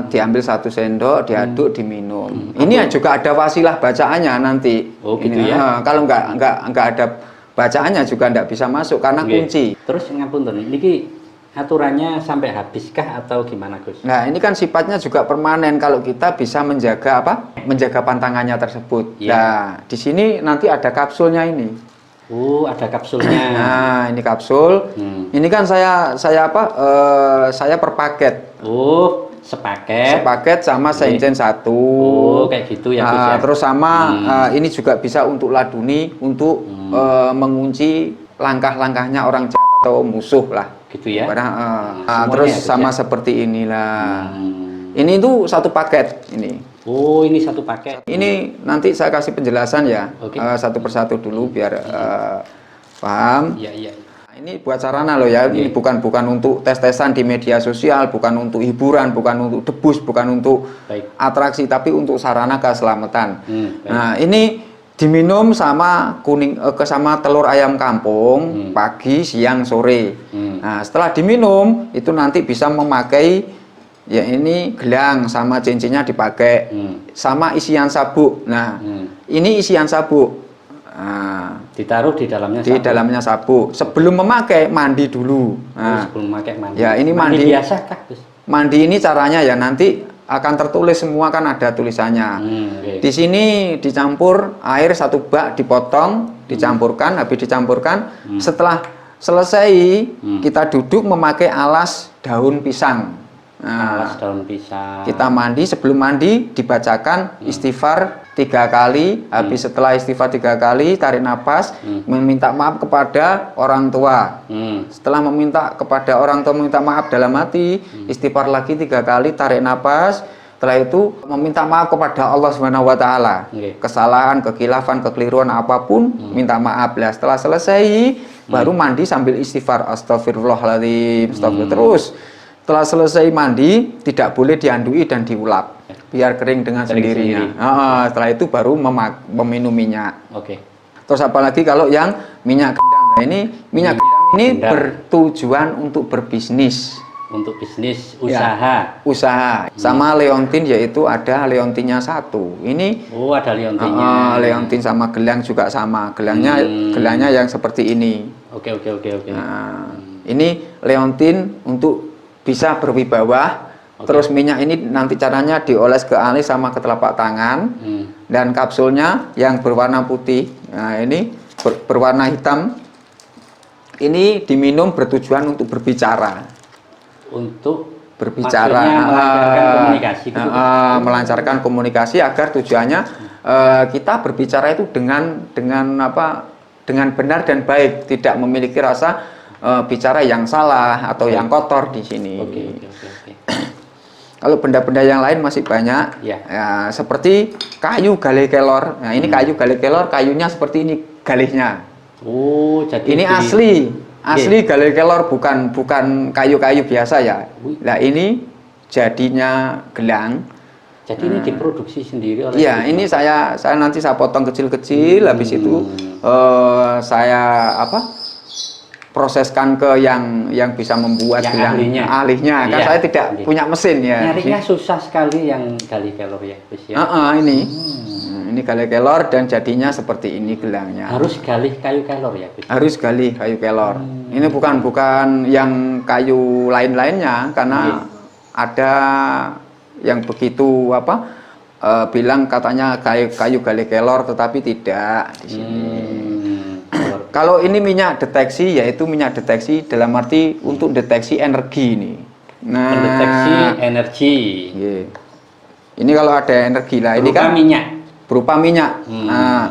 Diambil 1 sendok, diaduk, diminum. Ini juga ada wasilah bacaannya nanti. Oh gitu ini, ya. Kalau nggak ada bacaannya juga nggak bisa masuk karena kunci. Terus ngapunten, ini aturannya sampai habiskah atau gimana Gus? Nah ini kan sifatnya juga permanen kalau kita bisa menjaga menjaga pantangannya tersebut. Nah di sini nanti ada kapsulnya ini. Oh, ada kapsulnya. Nah, ini kapsul. Ini kan saya per paket. Oh, sepaket. Sepaket sama Senjen 1. Oh, kayak gitu ya, Gus ya. Terus sama ini juga bisa untuk laduni, untuk mengunci langkah-langkahnya orang jahat atau musuh lah. Gitu ya. Terus ya, sama ya? seperti inilah. Ini tuh satu paket ini. Oh, ini satu paket. Ini nanti saya kasih penjelasan ya, satu persatu dulu biar paham. Iya, iya. Nah, ini buat sarana loh ya. Ini bukan untuk tes-tesan di media sosial, bukan untuk hiburan, bukan untuk debus, bukan untuk atraksi, tapi untuk sarana keselamatan. Nah, ini diminum sama sama telur ayam kampung pagi, siang, sore. Nah, setelah diminum itu nanti bisa memakai ya ini gelang sama cincinnya dipakai sama isian sabuk. Nah, ini isian sabuk. Nah, ditaruh di dalamnya sabuk. Di dalamnya sabuk. Sebelum memakai mandi dulu. Nah, sebelum memakai mandi. Ya, ini mandi biasa kah, Gus? Mandi ini caranya ya nanti akan tertulis semua, kan ada tulisannya. Di sini dicampur air 1 bak, dipotong, dicampurkan, habis dicampurkan. Setelah selesai kita duduk memakai alas daun pisang. Nah, alas daun pisang. Kita mandi, sebelum mandi dibacakan istighfar 3 kali. Habis setelah istighfar 3 kali, tarik nafas, meminta maaf kepada orang tua. Setelah meminta kepada orang tua, meminta maaf dalam hati, istighfar lagi 3 kali, tarik nafas. Setelah itu meminta maaf kepada Allah Subhanahu wa taala. Kesalahan, kekhilafan, kekeliruan apapun, minta maaf. Lah setelah selesai baru mandi sambil istighfar, astagfirullahaladzim, astagfirullah. Terus setelah selesai mandi tidak boleh diandui dan diulap, biar kering dengan sendirinya. Setelah itu baru meminum minyak. Terus apalagi kalau yang minyak gendam. Nah, ini minyak gendam ini bertujuan untuk berbisnis. Untuk bisnis, usaha. Ya, usaha. Sama leontin, yaitu ada leontinnya 1. Ini ada leontinnya. Leontin sama gelang juga sama. Gelangnya yang seperti ini. Oke. Nah, ini leontin untuk bisa berwibawa. Terus minyak ini nanti caranya dioles ke alis sama ke telapak tangan. Dan kapsulnya yang berwarna putih, nah ini berwarna hitam, ini diminum bertujuan untuk berbicara. Untuk berbicara, melancarkan komunikasi gitu. Melancarkan komunikasi agar tujuannya kita berbicara itu dengan benar dan baik, tidak memiliki rasa bicara yang salah atau yang kotor di sini. Kalau benda-benda yang lain masih banyak, ya, seperti kayu galih kelor. Nah, ini kayu galih kelor, kayunya seperti ini galihnya. Oh, jadi ini asli galih kelor, bukan kayu-kayu biasa ya. Nah, ini jadinya gelang. Jadi ini diproduksi sendiri oleh. Iya, ini saya nanti saya potong kecil-kecil, habis itu saya proseskan ke yang bisa membuat gelang, ahlinya. Kan saya tidak punya mesin ya. Nyarinya susah sekali yang galih kelor ya, Gus ya. Ini galih kelor dan jadinya seperti ini gelangnya. Harus galih kayu kelor ya, Gus? Harus galih kayu kelor. Ini bukan yang kayu lain-lainnya, karena ada yang begitu bilang katanya kayu galih kelor, tetapi tidak di sini. Kalau ini minyak deteksi, yaitu minyak deteksi dalam arti untuk deteksi energi ini. Nah, deteksi energi. Ini kalau ada energi lah, ini kan berupa minyak. Nah,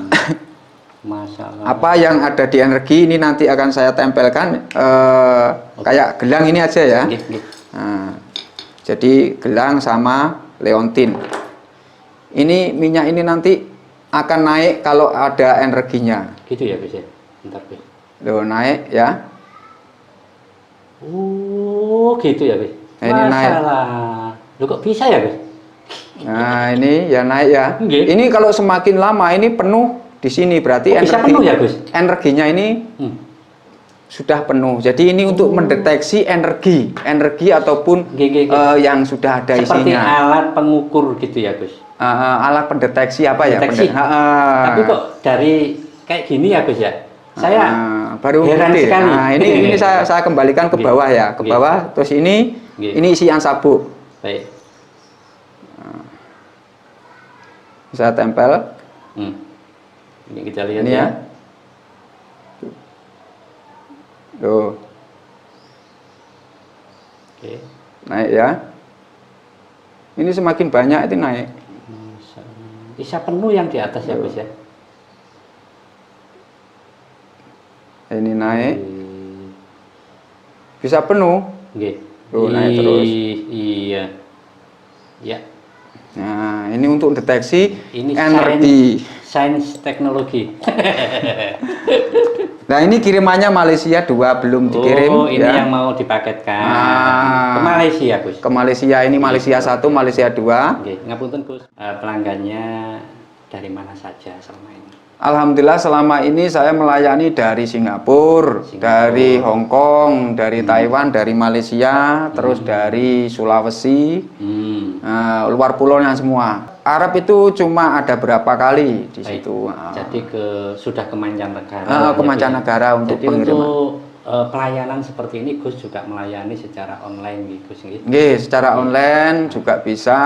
masalah. Apa yang ada di energi ini nanti akan saya tempelkan kayak gelang ini aja ya. Nah, jadi gelang sama leontin. Ini minyak ini nanti akan naik kalau ada energinya. Gitu ya, Gus ya. Bentar, Gus. Loh, naik ya. Oh, gitu ya, Gus. Nah, ini naik. Loh, kok bisa ya, Gus? Nah, ini ya naik ya. Ini kalau semakin lama ini penuh di sini, berarti bisa penuh ya, Gus? Energinya ini sudah penuh. Jadi ini untuk mendeteksi energi ataupun yang sudah ada seperti isinya. Seperti alat pengukur gitu ya, Gus? Alat pendeteksi apa pendeteksi. Ya? Tapi kok dari kayak gini ya, Gus ya? Saya baru heran sekali. Nah, ini saya kembalikan ke bawah ya, ke bawah. Terus ini isian sabuk. Baik. Saya tempel. Ini kita lihat ini ya. Tuh. Oke. Naik ya. Ini semakin banyak itu naik. Bisa penuh yang di atas ya Gus ya. Ini naik. Bisa penuh. Nggih. Tuh, naik terus. Iya. Ya. Nah, ini untuk deteksi Ini energi. sains teknologi. Nah, ini kirimannya Malaysia 2 belum dikirim. Oh, ini ya. yang mau dipaketkan. Ah. Ke Malaysia, Gus. Ke Malaysia, ini Malaysia 1, Malaysia 2. Oke, ngapunten Gus. Pelanggannya dari mana saja selama ini? Alhamdulillah selama ini saya melayani dari Singapura, dari Hong Kong, dari Taiwan, dari Malaysia, terus dari Sulawesi, luar pulaunya semua. Arab itu cuma ada berapa kali di situ. Jadi sudah ke mancanegara. Ke mancanegara untuk jadi pengiriman. Untuk pelayanan seperti ini Gus juga melayani secara online nih Gus. Nggih, secara online juga bisa.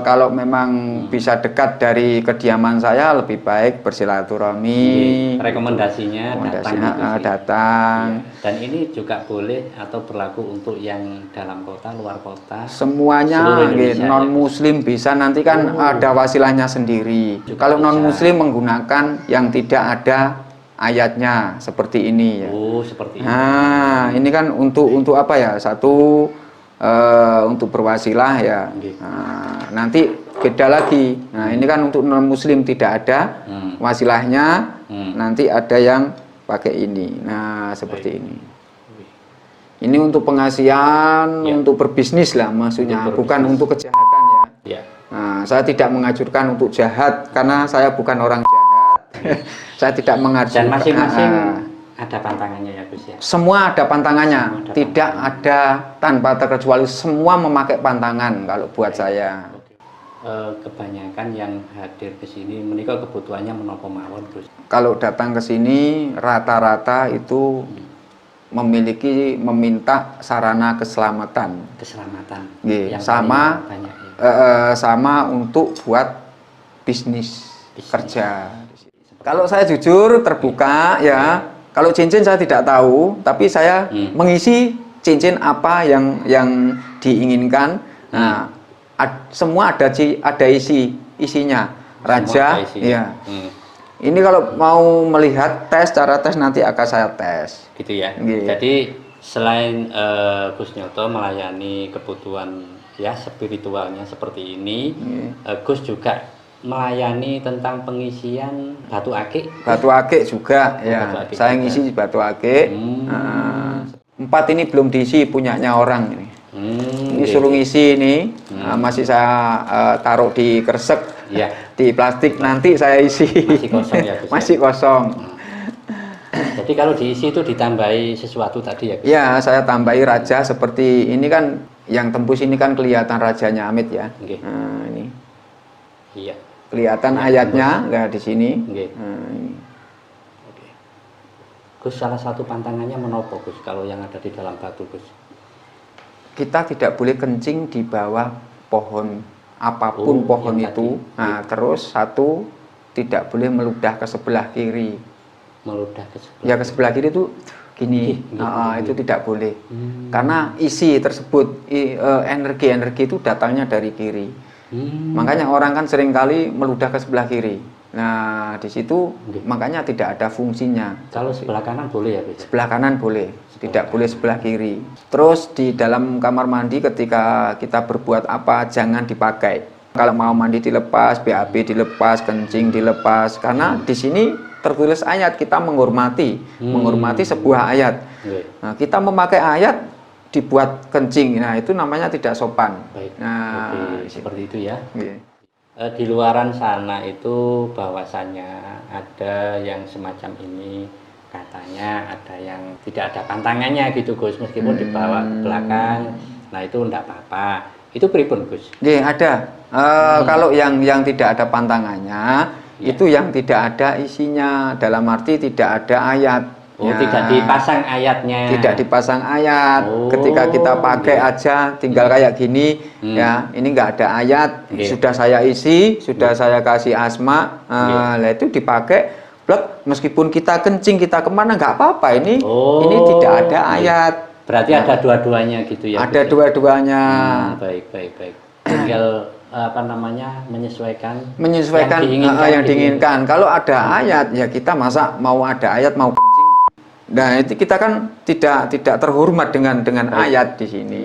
Kalau memang bisa dekat dari kediaman saya lebih baik bersilaturahmi. Rekomendasinya datang. Datang. Ya. Dan ini juga boleh atau berlaku untuk yang dalam kota, luar kota. Semuanya non muslim bisa, nanti kan ada wasilahnya sendiri. Juga kalau non muslim menggunakan yang tidak ada ayatnya seperti ini ya. Oh, seperti ini. Nah, ini kan untuk apa ya? Satu untuk berwasilah ya. Nah, nanti beda lagi. Nah, ini kan untuk non muslim tidak ada wasilahnya. Nanti ada yang pakai ini. Nah, seperti ini. Ini untuk pengasihan, untuk berbisnis lah maksudnya, bukan untuk kejahatan ya. Ya. Nah, saya tidak mengajurkan untuk jahat karena saya bukan orang jahat. Saya tidak mengajarkan. Dan masing-masing ada pantangannya ya Gus ya. Semua ada pantangannya, tidak ada tanpa terkecuali, semua memakai pantangan kalau buat saya. Kebanyakan yang hadir ke sini menikah kebutuhannya menapa mawon Gus. Kalau datang ke sini rata-rata itu meminta sarana keselamatan. Yang sama banyak, ya. Sama untuk buat bisnis. Kerja. Kalau saya jujur terbuka ya, kalau cincin saya tidak tahu, tapi saya mengisi cincin apa yang diinginkan. Nah, semua ada isinya. Raja, ya. Ini kalau mau melihat cara tes nanti akan saya tes. Gitu ya. Jadi selain Gus Nyoto melayani kebutuhan ya spiritualnya seperti ini, Gus juga melayani tentang pengisian batu akik. Batu akik juga ya. Batu akik saya juga. ngisi batu akik. 4 ini belum diisi, punyanya orang ini. Ini suruh ngisi ini. Masih saya taruh di kresek, ya. Di plastik, nanti saya isi. Masih kosong ya Gus? Masih kosong. Jadi kalau diisi itu ditambahi sesuatu tadi ya Gus? Ya, saya tambahi raja seperti ini kan, yang tembus ini kan kelihatan rajanya Amit ya. Nah, ini. Iya. Kelihatan ayatnya nggak di sini. Nah, ini. Oke. Gus, salah satu pantangannya menopo Gus kalau yang ada di dalam batu Gus? Kita tidak boleh kencing di bawah pohon apapun pohon itu. Nah, terus satu tidak boleh meludah ke sebelah kiri. Meludah ke sebelah. Ya ke sebelah kiri itu gini. Itu tidak boleh. Karena isi tersebut energi itu datangnya dari kiri. Makanya orang kan seringkali meludah ke sebelah kiri. Nah, di situ makanya tidak ada fungsinya. Kalau sebelah kanan boleh ya Gus? Sebelah kanan boleh, tidak boleh sebelah kiri. Terus di dalam kamar mandi ketika kita berbuat apa jangan dipakai. Kalau mau mandi dilepas, BAB dilepas, kencing dilepas. Karena di sini tertulis ayat, kita menghormati sebuah ayat. Nah, kita memakai ayat dibuat kencing, nah itu namanya tidak sopan. Baik. Nah, seperti itu ya. Di luaran sana itu bahwasannya ada yang semacam ini, katanya ada yang tidak ada pantangannya gitu Gus, meskipun dibawa ke belakang, nah itu enggak apa-apa. Itu pripun Gus? Ada. Kalau yang tidak ada pantangannya, itu yang tidak ada isinya, dalam arti tidak ada ayat. Tidak dipasang ayatnya. Tidak dipasang ayat. Ketika kita pakai aja, tinggal kayak gini, ya. Ini nggak ada ayat. Sudah saya isi, sudah saya kasih asma, lah itu dipakai blek, meskipun kita kencing, kita kemana nggak apa-apa. Ini tidak ada ayat. Berarti ada dua-duanya gitu ya? Ada dua-duanya. Baik. Tinggal menyesuaikan yang diinginkan. Kalau ada ayat, ya kita masa mau ada ayat mau kencing. Nah itu kita kan tidak terhormat dengan ayat di sini.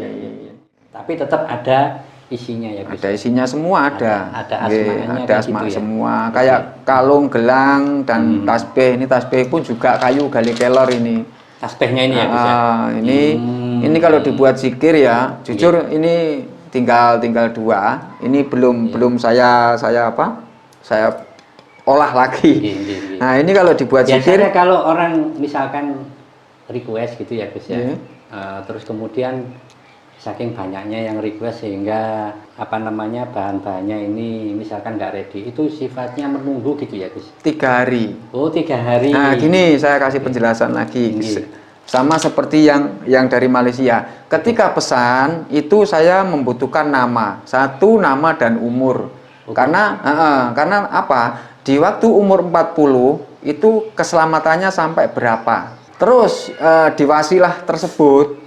Tapi tetap ada isinya ya Gus? Ada isinya semua ada. Ada asmanya. Ada asma gitu semua. Ya? Kayak kalung, gelang dan tasbih. Ini tasbih pun juga kayu gali kelor ini. Tasbihnya ini ya Gus ya? Ini kalau dibuat zikir ya, jujur ini tinggal 2. Ini belum saya olah lagi. Nah ini kalau dibuat zikir. Biasanya kalau orang misalkan request gitu ya Gus ya. Terus kemudian saking banyaknya yang request sehingga bahan-bahannya ini misalkan nggak ready, itu sifatnya menunggu gitu ya Gus? 3 hari. Oh 3 hari. Nah gini saya kasih penjelasan lagi. Sama seperti yang dari Malaysia. Ketika pesan itu saya membutuhkan nama, 1 nama dan umur. Karena apa? Di waktu umur 40 itu keselamatannya sampai berapa? Terus di wasilah tersebut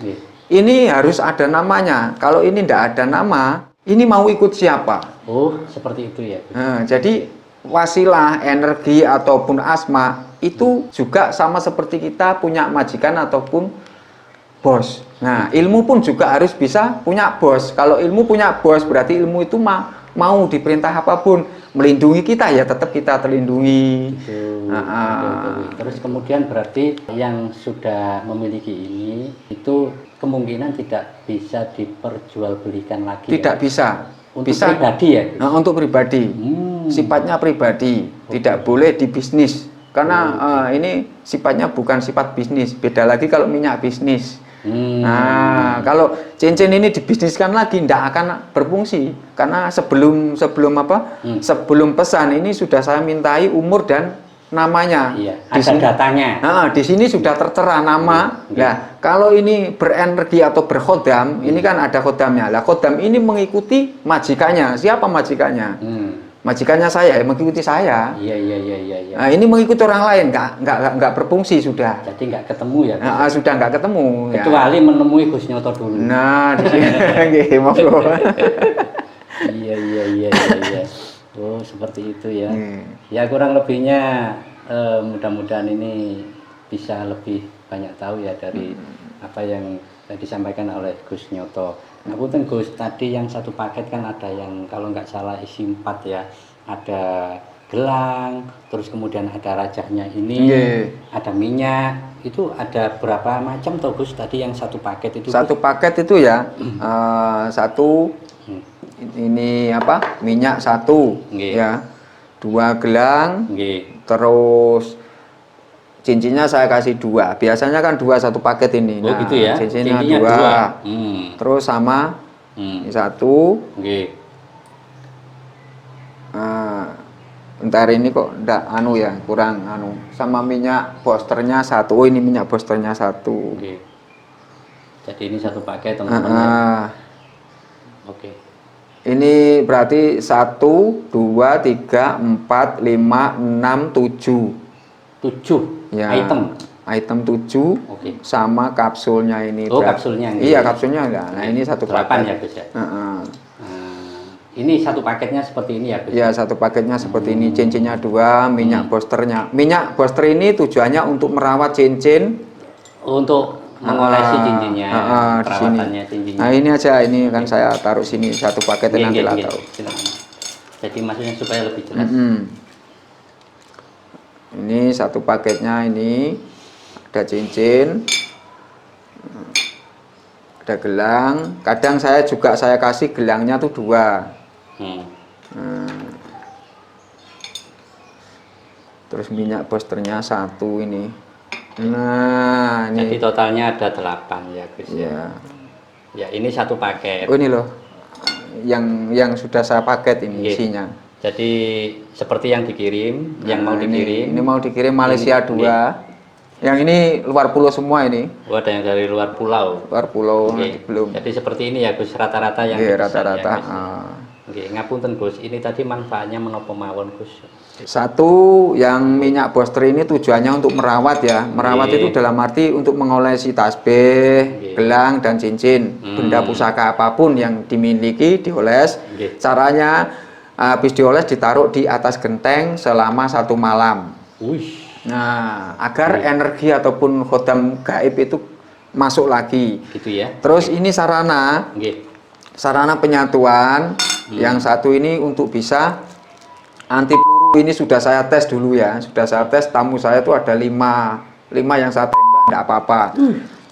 ini harus ada namanya. Kalau ini tidak ada nama, ini mau ikut siapa? Oh, seperti itu ya. Jadi wasilah, energi ataupun asma itu juga sama seperti kita punya majikan ataupun bos. Nah, ilmu pun juga harus bisa punya bos. Kalau ilmu punya bos, berarti ilmu itu mau diperintah apapun melindungi kita ya tetap kita terlindungi. Terus kemudian berarti yang sudah memiliki ini itu kemungkinan tidak bisa diperjualbelikan lagi. Tidak ya? Bisa. Untuk pribadi ya? Untuk pribadi. Sifatnya pribadi, tidak boleh dibisnis. Karena ini sifatnya bukan sifat bisnis. Beda lagi kalau minyak bisnis. Nah, kalau cincin ini dibisniskan lagi tidak akan berfungsi karena sebelum pesan ini sudah saya mintai umur dan namanya. Iya, ada datanya. Di sini sudah tertera nama. Nah, kalau ini berenergi atau berkhodam, ini kan ada khodamnya. Lah, khodam ini mengikuti majikannya. Siapa majikannya? Majikannya saya, mengikuti saya. Iya. Nah, ini mengikuti orang lain, nggak berfungsi sudah. Jadi nggak ketemu ya? Sudah nggak ketemu. Kecuali menemui Gus Nyoto dulu. Nah, monggo. Iya. Oh, seperti itu ya. Ya kurang lebihnya mudah-mudahan ini bisa lebih banyak tahu ya dari apa yang disampaikan oleh Gus Nyoto. Nah, punten Gus, tadi yang 1 paket kan ada yang kalau nggak salah isi 4 ya. Ada gelang, terus kemudian ada rajahnya ini, ada minyak. Itu ada berapa macam toh Gus tadi yang 1 paket itu? 1 paket itu ya, 1 ini minyak 1 ya, 2 gelang, terus cincinnya saya kasih 2. Biasanya kan 2 1 paket ini. Nah, gitu ya. Cincinnya 2. Terus sama 1. Bentar ini kok enggak kurang sama minyak boosternya 1. Oh, ini minyak boosternya 1. Jadi ini 1 paket teman-teman. Ini berarti 1 2 3 4 5 6 7 ya, item 7 sama kapsulnya ini. Kapsulnya. Iya, kapsulnya enggak. Nah, ini 1 paket ya Gus ya. Ini 1 paketnya seperti ini ya Gus. Ya, 1 paketnya seperti ini. Cincinnya 2, minyak boosternya. Minyak booster ini tujuannya untuk merawat cincin, untuk mengolesi cincinnya, perawatannya cincinnya. Nah, ini aja, ini kan saya taruh sini 1 paketnya nanti lah tahu. Jadi maksudnya supaya lebih jelas. Ini 1 paketnya, ini ada cincin, ada gelang. Kadang saya kasih gelangnya tuh 2. Terus minyak boosternya 1 ini. Nah, ini. Jadi totalnya ada 8 ya Gus. Ya, ini 1 paket. Oh, ini loh. Yang sudah saya paket ini isinya. Jadi seperti yang dikirim, yang mau dikirim. Ini mau dikirim Malaysia 2. Yang ini luar pulau semua ini. Ada yang dari luar pulau. Luar pulau belum. Jadi seperti ini ya Gus, rata-rata yang rata-rata. Nggih, ngapunten Gus, ini tadi manfaatnya menapa mawon Gus? Satu, yang minyak booster ini tujuannya untuk merawat ya. Merawat itu dalam arti untuk mengolesi tasbih, gelang, dan cincin. Benda pusaka apapun yang dimiliki dioles. Caranya habis dioles ditaruh di atas genteng selama 1 malam. Nah, agar energi ataupun khodam gaib itu masuk lagi. Gitu ya. Terus ini sarana penyatuan. Yang satu ini untuk bisa anti peluru. Ini sudah saya tes dulu ya. Sudah saya tes, tamu saya itu ada 5 yang saya tembak enggak apa-apa.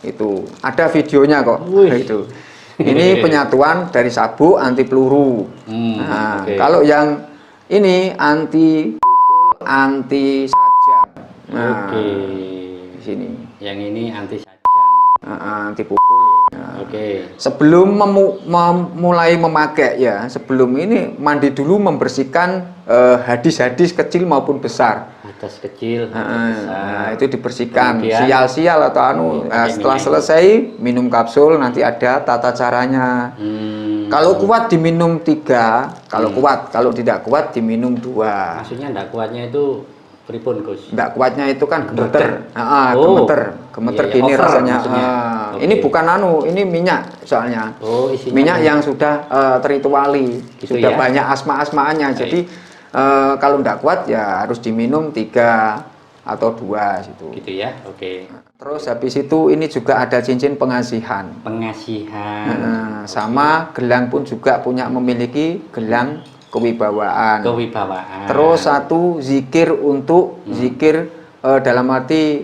Itu ada videonya kok. Itu. Ini penyatuan dari sabuk anti peluru. Nah, kalau yang ini anti sajam. Nah, di sini. Yang ini anti sajam. Anti pukul. Nah, sebelum mulai memakai ya, sebelum ini mandi dulu membersihkan hadis-hadis kecil maupun besar. Hadis kecil, nah, itu dibersihkan. Sial-sial atau setelah selesai minum kapsul, nanti ada tata caranya. Kalau kuat diminum 3, kalau kuat, kalau tidak kuat diminum 2. Maksudnya tidak kuatnya itu pripun Gus? Tidak kuatnya itu kan gemeter. Gemeter gini rasanya. Ini bukan ini minyak soalnya. Minyak yang sudah territuali, sudah banyak asma-asmaannya. Jadi kalau tidak kuat ya harus diminum 3 atau 2 situ. Gitu ya. Terus habis itu ini juga ada cincin pengasihan. Sama gelang pun juga memiliki gelang kewibawaan. Terus satu zikir untuk zikir dalam arti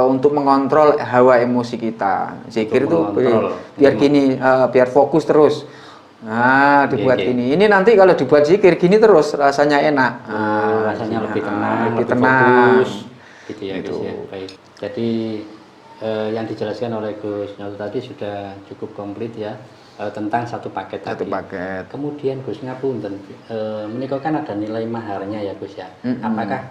untuk mengontrol hawa emosi kita. Zikir itu biar gini, biar fokus terus. Nah, dibuat gini. Ini nanti kalau dibuat zikir gini terus rasanya enak. Rasanya lebih tenang, lebih tenang. Fokus. Gitu ya, Gus ya. Baik. Jadi yang dijelaskan oleh Gus Nyoto tadi sudah cukup komplit ya. Tentang satu paket tadi. Kemudian Gus ngapunten, menika kan ada nilai maharnya ya Gus ya. Apakah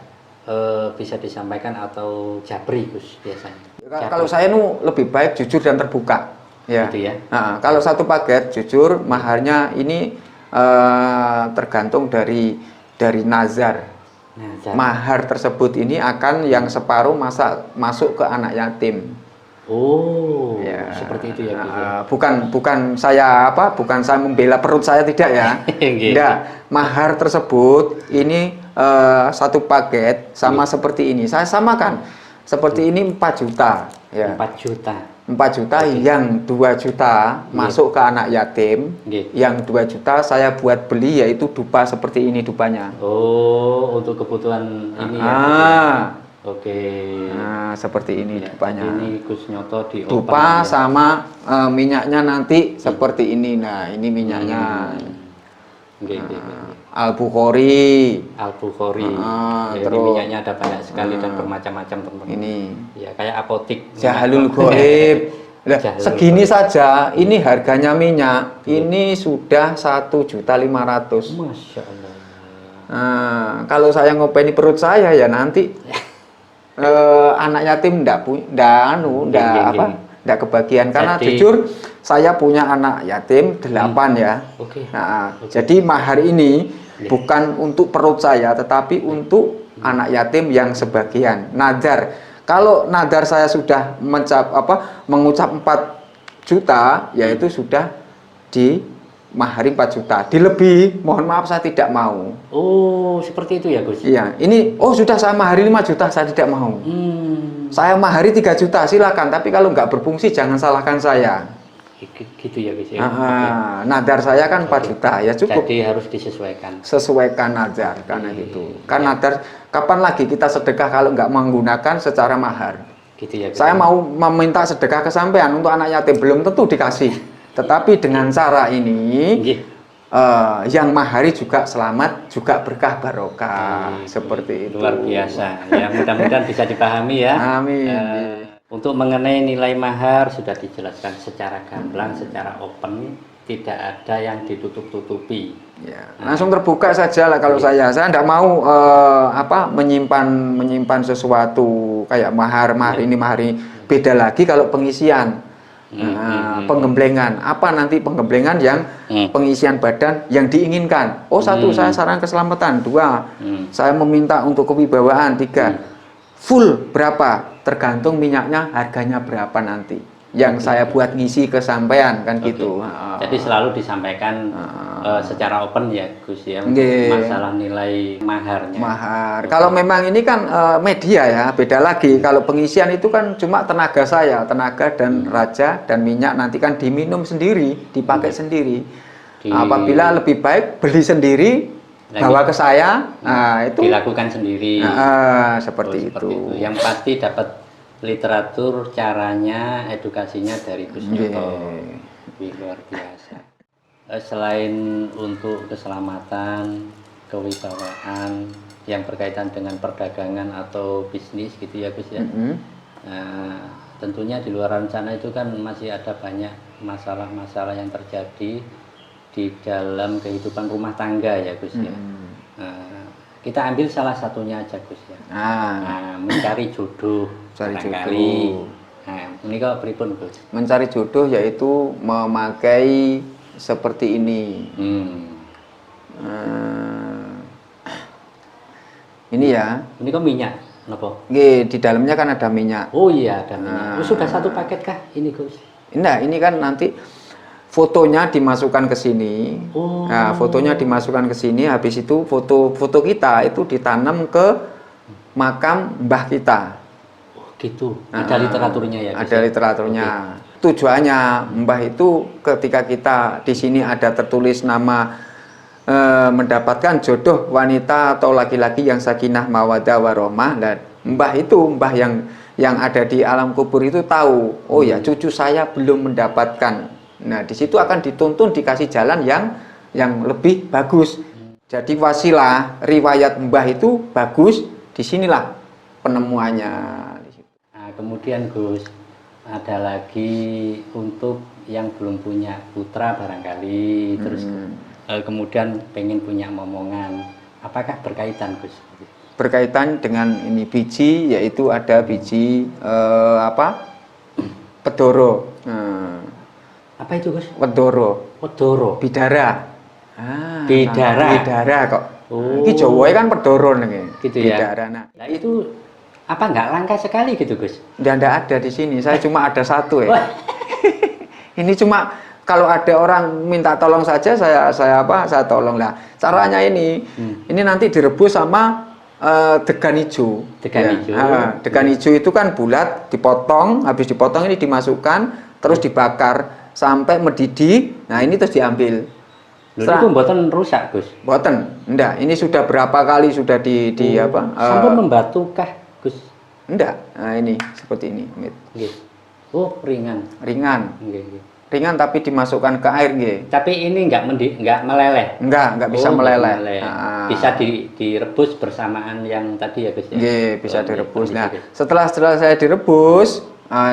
bisa disampaikan atau jabri Gus biasanya? Kalau saya lebih baik jujur dan terbuka. Ya. Gitu ya. Kalau satu paket jujur maharnya ini tergantung dari nazar. Mahar tersebut ini akan yang separuh masuk ke anak yatim. Seperti itu ya. Bukan saya membela perut saya, tidak ya. Enggak, mahar tersebut ini satu paket sama seperti ini. Saya samakan. Seperti ini 4 juta ya. 4 juta yang 2 juta masuk ke anak yatim. Yang 2 juta saya buat beli yaitu dupa seperti ini dupanya. Untuk kebutuhan ini ya. Nah, seperti ini dupanya. Ini Gus Nyoto di dupa sama minyaknya nanti seperti ini. Nah, ini minyaknya. Al-Bukhari. Terus minyaknya ada banyak sekali dan bermacam-macam teman-teman. Ini ya kayak apotik. Jahalul Ghaib. Segini saja ini harganya minyak. Ini sudah 1.500.000. Masya Allah. Kalau saya ngopeni perut saya ya nanti anak yatim ndak kebagian. Karena jujur saya punya anak yatim 8 ya. Jadi mahar ini bukan untuk perut saya tetapi untuk anak yatim yang sebagian. Nadar, kalau nadar saya sudah mengucap 4 juta yaitu sudah di mahari 4 juta. Dilebih, mohon maaf saya tidak mau. Seperti itu ya Gus? Iya, ini sudah saya mahari 5 juta, saya tidak mau. Saya mahari 3 juta, silakan. Tapi kalau nggak berfungsi jangan salahkan saya. Gitu ya Gus ya? Nadar saya kan 4 juta, ya cukup. Jadi harus disesuaikan. Sesuaikan nadar, karena gitu. Kan nadar, kapan lagi kita sedekah kalau nggak menggunakan secara mahar? Gitu ya Gus. Saya mau meminta sedekah kesampaian untuk anak yatim, belum tentu dikasih. Tetapi dengan cara ini yang mahari juga selamat, juga berkah barokah. Seperti itu. Luar biasa. Ya, mudah-mudahan bisa dipahami ya. Amin. Untuk mengenai nilai mahar sudah dijelaskan secara gamblang, secara open, tidak ada yang ditutup-tutupi. Ya, langsung terbuka saja lah kalau saya tidak mau menyimpan sesuatu kayak mahar ini. Beda lagi kalau pengisian. Penggemblengan. Apa nanti penggemblengan yang pengisian badan yang diinginkan. Oh, satu, saya saran keselamatan. Dua, saya meminta untuk kewibawaan. Tiga, full berapa? Tergantung minyaknya harganya berapa nanti. Yang saya buat ngisi ke sampean kan gitu. Jadi selalu disampaikan secara open ya Gus ya, masalah nilai maharnya. Mahar. Kalau memang ini kan media ya, beda lagi. Kalau pengisian itu kan cuma tenaga saya, tenaga dan raja dan minyak nanti kan diminum sendiri, dipakai sendiri. Apabila lebih baik beli sendiri, bawa ke saya, itu dilakukan sendiri. Seperti itu. Yang pasti dapat literatur, caranya, edukasinya dari Gus Nyoto. Luar biasa. Selain untuk keselamatan, kewibawaan yang berkaitan dengan perdagangan atau bisnis gitu ya Gus ya. Nah, tentunya di luar sana itu kan masih ada banyak masalah-masalah yang terjadi di dalam kehidupan rumah tangga ya Gus ya. Kita ambil salah satunya aja Gus ya. Mencari jodoh. Mencari jodoh. Nah, ini kok pripun Gus? Mencari jodoh yaitu memakai seperti ini. Ini ya. Ini kok minyak, napa? Di dalamnya kan ada minyak. Oh iya, ada minyak. Sudah satu paket kah ini Gus? Enggak, ini kan nanti fotonya dimasukkan ke sini. Nah, fotonya dimasukkan ke sini, habis itu foto kita itu ditanam ke makam mbah kita. Oh, gitu. Ada literaturnya ya? Ada literaturnya. Tujuannya mbah itu ketika kita di sini ada tertulis nama mendapatkan jodoh wanita atau laki-laki yang sakinah mawaddah warahmah, dan mbah itu mbah yang ada di alam kubur itu tahu, oh ya cucu saya belum mendapatkan. Nah, di situ akan dituntun dikasih jalan yang lebih bagus. Jadi wasilah riwayat mbah itu bagus, disinilah penemuannya. Nah, kemudian Gus, ada lagi untuk yang belum punya putra barangkali, terus kemudian pengen punya momongan, apakah berkaitan Gus? Berkaitan dengan ini biji, yaitu ada biji pedoro. Apa itu Gus? Wedoro. Wedoro. Bidara. Bidara kok. Ini Jawa kan pedoro nih. Gitu bidara. Ya. Nah, itu apa nggak langka sekali gitu Gus? Nggak ada di sini. Saya cuma ada satu ya. Ini cuma kalau ada orang minta tolong saja saya tolong lah. Caranya ini nanti direbus sama degan hijau. Degan hijau. Degan hijau itu kan bulat, dipotong, habis dipotong ini dimasukkan, terus dibakar sampai mendidih. Nah, ini terus diambil. Itu mboten rusak, Gus? Mboten. Enggak, ini sudah berapa kali sudah sampun membatu kah, Gus? Enggak. Nah, ini seperti ini. Oh, ringan. Ringan. Ringan tapi dimasukkan ke air nggih. Tapi ini enggak meleleh. Enggak bisa meleleh. Bisa direbus bersamaan yang tadi ya, Gus ya. Nggih, bisa direbus. Nah, setelah saya direbus,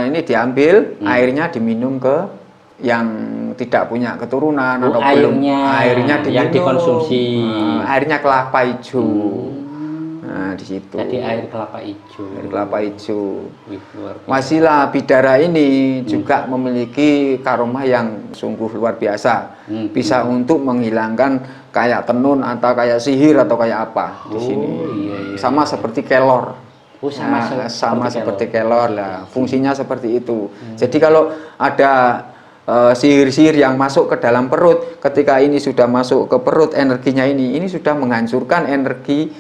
ini diambil, airnya diminum ke yang tidak punya keturunan atau airnya yang dikonsumsi. Airnya kelapa hijau. Nah, di situ. Jadi air kelapa hijau. Air kelapa hijau. Wasilah bidara ini juga memiliki karomah yang sungguh luar biasa. Bisa untuk menghilangkan kayak tenun atau kayak sihir atau kayak apa di sini. Sama seperti kelor. Sama seperti kelor lah. Fungsinya seperti itu. Jadi kalau ada sihir-sihir yang masuk ke dalam perut, ketika ini sudah masuk ke perut, energinya ini sudah menghancurkan energi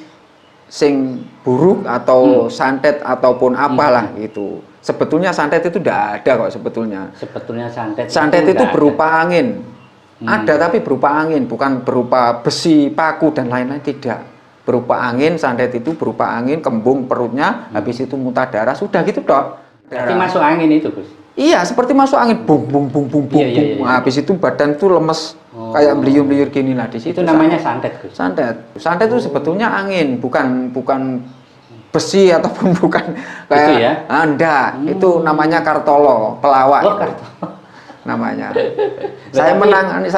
sing buruk atau santet ataupun apalah gitu. Sebetulnya santet itu tidak ada kok sebetulnya. Sebetulnya santet itu berupa angin. Ada tapi berupa angin, bukan berupa besi, paku dan lain-lain, tidak. Berupa angin, santet itu berupa angin, kembung perutnya, habis itu muntah darah, sudah gitu dok. Berarti masuk angin itu, Gus? Iya, seperti masuk angin, bung bung bung bung bung. Habis itu badan tuh lemes, kayak beliur-beliur gini lah di situ. Itu namanya santet, Gus. Santet itu sebetulnya angin, bukan besi ataupun bukan kayak itu ya? Enggak, itu namanya kartolo, pelawak. Kartolo. Namanya. Saya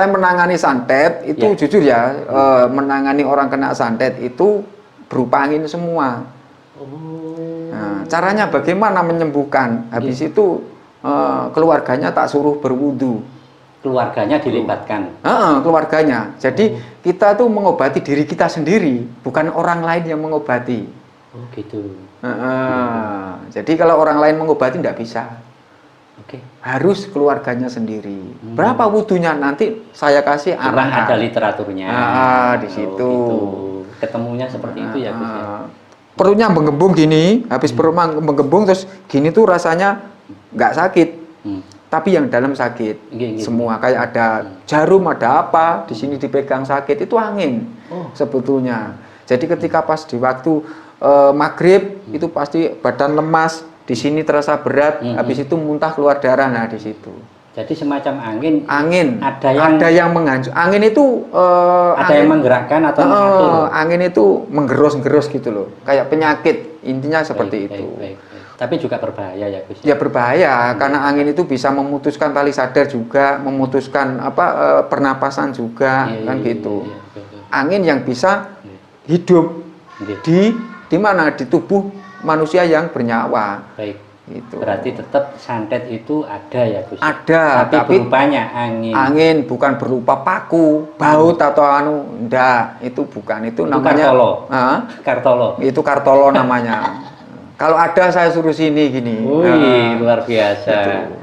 menangani santet itu jujur ya, menangani orang kena santet itu berupa angin semua. Nah, caranya bagaimana menyembuhkan? Habis itu keluarganya tak suruh berwudu. Keluarganya dilibatkan. Keluarganya. Jadi kita tuh mengobati diri kita sendiri, bukan orang lain yang mengobati. Oh gitu. Jadi kalau orang lain mengobati tidak bisa. Oke. Harus keluarganya sendiri. Berapa wudunya nanti saya kasih arahan. Ada literaturnya. Di situ. Gitu. Ketemunya seperti itu ya Gus ya. Perutnya menggembung gini, habis perut menggembung terus gini tuh rasanya nggak sakit. Tapi yang dalam sakit, semua kayak ada jarum, ada apa di sini dipegang sakit, itu angin sebetulnya. Jadi ketika pas di waktu maghrib itu pasti badan lemas, di sini terasa berat, habis itu muntah keluar darah, nah di situ. Jadi semacam angin. Ada yang menghancur. Angin itu ada yang menggerakkan atau mengatur. Angin itu menggerus-gerus gitu loh, kayak penyakit, intinya seperti itu. Baik. Tapi juga berbahaya ya Gus? Ya berbahaya, karena angin itu bisa memutuskan tali sadar juga, memutuskan pernapasan juga, kan gitu. Angin yang bisa hidup di mana, di tubuh manusia yang bernyawa. Baik. Gitu. Berarti tetap santet itu ada ya Gus? Ada, tapi berupanya angin. Angin bukan berupa paku, baut atau enggak, itu bukan, itu namanya Kartolo. Itu Kartolo namanya. Kalau ada saya suruh sini gini. Luar biasa.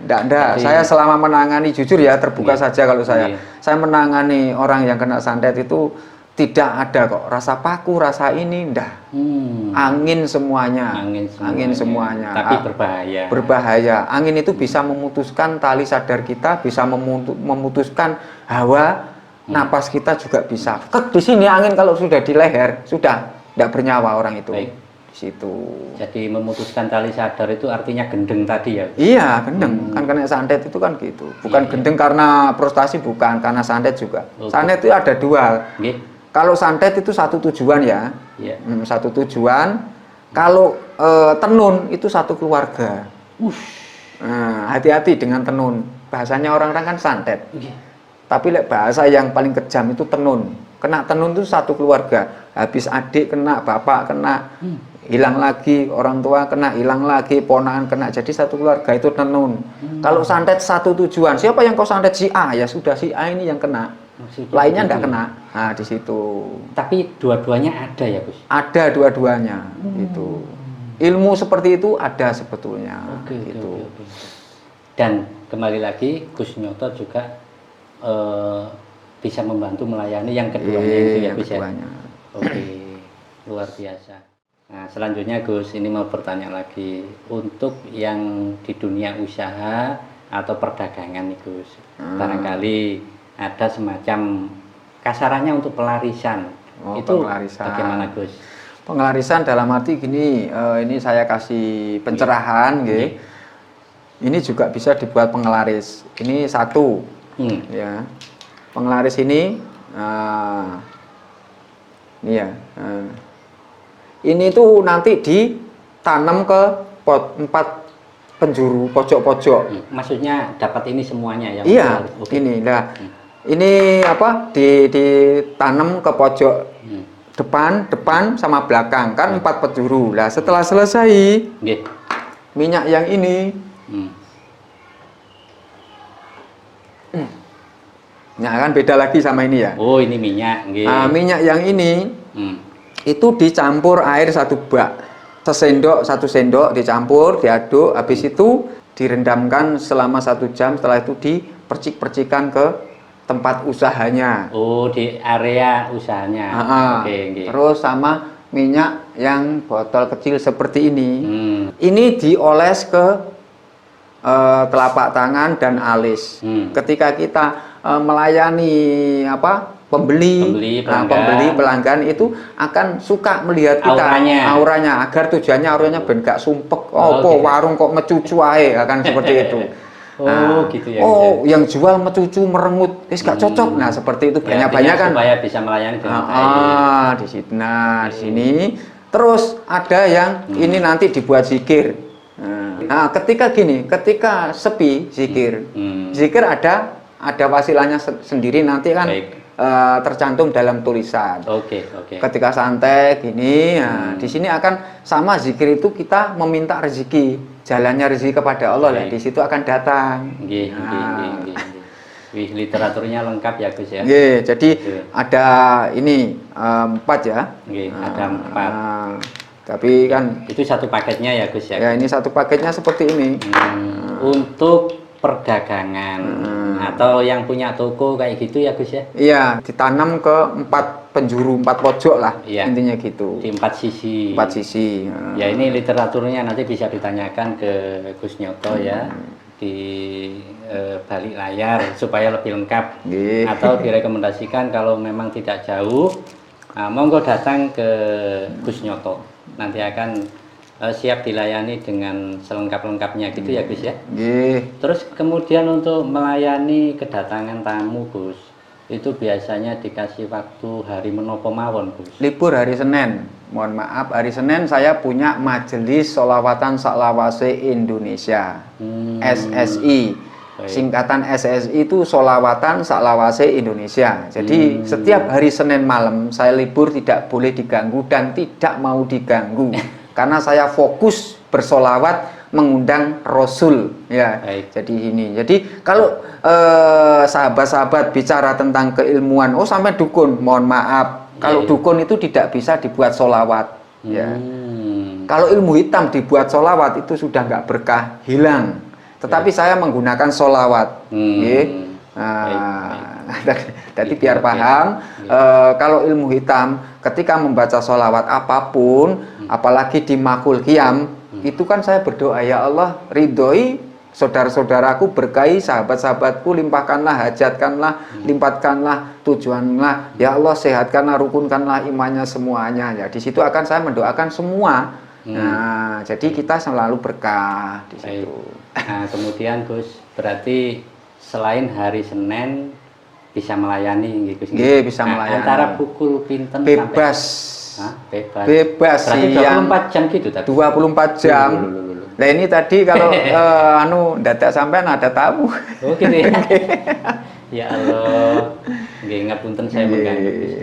Enggak. Saya selama menangani, jujur ya, terbuka saja kalau saya menangani orang yang kena santet itu tidak ada kok rasa paku, rasa ini, enggak. Angin semuanya. Angin semuanya. Tapi berbahaya. Berbahaya. Angin itu bisa memutuskan tali sadar kita, bisa memutuskan hawa, napas kita juga bisa. Di sini angin kalau sudah di leher, sudah enggak bernyawa orang itu. Baik. Situ. Jadi memutuskan tali sadar itu artinya gendeng tadi ya? Iya, gendeng. Kan kena santet itu kan gitu. Bukan gendeng karena prostasi, bukan, karena santet juga. Santet itu ada dua. Kalau santet itu satu tujuan ya. Satu tujuan. Kalau tenun itu satu keluarga. Hati-hati dengan tenun. Bahasanya orang-orang kan santet. Tapi bahasa yang paling kejam itu tenun. Kena tenun itu satu keluarga. Habis adik kena, bapak kena, hilang lagi, orang tua kena, hilang lagi, ponakan kena. Jadi satu keluarga itu tenun. Kalau santet satu tujuan, siapa yang kau santet si A, ya sudah si A ini yang kena. Lainnya enggak kena. Nah, di situ. Tapi dua-duanya ada ya, Gus? Ada dua-duanya. Itu. Ilmu seperti itu ada sebetulnya. Gitu. Dan kembali lagi Gus Nyoto juga bisa membantu melayani yang keduanya itu ya, Gus ya. Luar biasa. Nah, selanjutnya Gus, ini mau bertanya lagi untuk yang di dunia usaha atau perdagangan nih Gus. Barangkali ada semacam kasarannya untuk pelarisan. Itu pelarisan. Bagaimana Gus? Pengelarisan dalam arti gini, ini saya kasih pencerahan, ini juga bisa dibuat pengelaris. Ini satu, ya. Pengelaris ini, ini ya. Ini tuh nanti ditanam ke 4 penjuru pojok-pojok. Maksudnya dapat ini semuanya ya? Iya, ini. Nah, ini apa? Ditanam ke pojok depan sama belakang kan 4 penjuru. Lah setelah selesai, minyak yang ini, nah kan beda lagi sama ini ya. Oh ini minyak. Nah, minyak yang ini itu dicampur air 1 bak, satu sendok dicampur, diaduk, habis itu direndamkan selama 1 jam. Setelah itu dipercik-percikan ke tempat usahanya. Oh, di area usahanya. Terus sama minyak yang botol kecil seperti ini. Ini dioles ke telapak tangan dan alis. Ketika kita melayani pembeli pelanggan itu akan suka melihat kita auranya agar tujuannya auranya ben gak sumpek. Warung kok mecucu ae, akan seperti itu. Gitu ya. Yang jual mecucu merengut, gak cocok. Nah, seperti itu banyak-banyak kan supaya bisa melayani dengan baik. Di situ. Nah, di sini terus ada yang ini nanti dibuat zikir. Nah, ketika sepi zikir. Zikir ada wasilahnya sendiri nanti kan. tercantum dalam tulisan. Oke, oke. Ketika santai gini, nah, di sini akan sama zikir itu kita meminta rezeki, jalannya rezeki kepada Allah, ya, di situ akan datang. Nggih, nggih, nggih, nggih. Wih, literaturnya lengkap ya Gus ya. Nggih, jadi ada ini 4 ya. Nggih, ada 4. Tapi kan itu satu paketnya ya Gus ya. Ya, ini satu paketnya seperti ini. Untuk perdagangan atau yang punya toko kayak gitu ya Gus ya. Iya, ditanam ke 4 penjuru, 4 pojok lah, iya, intinya gitu. Di 4 sisi. 4 sisi. Ya, ini literaturnya nanti bisa ditanyakan ke Gus Nyoto ya di balik layar supaya lebih lengkap. Atau direkomendasikan kalau memang tidak jauh, monggo datang ke Gus Nyoto. Nanti akan siap dilayani dengan selengkap-lengkapnya gitu ya Gus ya. Terus kemudian untuk melayani kedatangan tamu Gus, itu biasanya dikasih waktu hari menopo mawon Gus? Libur hari Senin. Mohon maaf, hari Senin saya punya Majelis Sholawatan Saklawase Indonesia, SSI. Singkatan SSI itu Sholawatan Saklawase Indonesia. Jadi setiap hari Senin malam saya libur, tidak boleh diganggu dan tidak mau diganggu. Karena saya fokus bersolawat mengundang Rasul, ya. Jadi ini. Jadi kalau sahabat-sahabat bicara tentang keilmuan, oh sampai dukun, mohon maaf. Kalau dukun itu tidak bisa dibuat solawat, ya. Kalau ilmu hitam dibuat solawat itu sudah nggak berkah, hilang. Tetapi saya menggunakan solawat. Jadi biar paham, kalau ilmu hitam ketika membaca solawat apapun, apalagi di makul qiyam, itu kan saya berdoa, ya Allah ridhoi saudara-saudaraku, berkahi sahabat-sahabatku, limpahkanlah, hajatkanlah, limpatkanlah, tujuanlah, ya Allah sehatkanlah, rukunkanlah imannya semuanya. Ya, di situ akan saya mendoakan semua. Nah, jadi kita selalu berkah di situ. Nah, kemudian Gus, berarti selain hari Senin bisa melayani gitu. Bisa melayani. Antara pukul pinten bebas. Sampai bebas. Bebas. Berarti 24 jam gitu tadi. 24 jam. Nah, ini tadi kalau dadak sampean ada tamu. Oh gitu ya. Ya Allah. Nggih, ngapunten saya mengganggu Gus.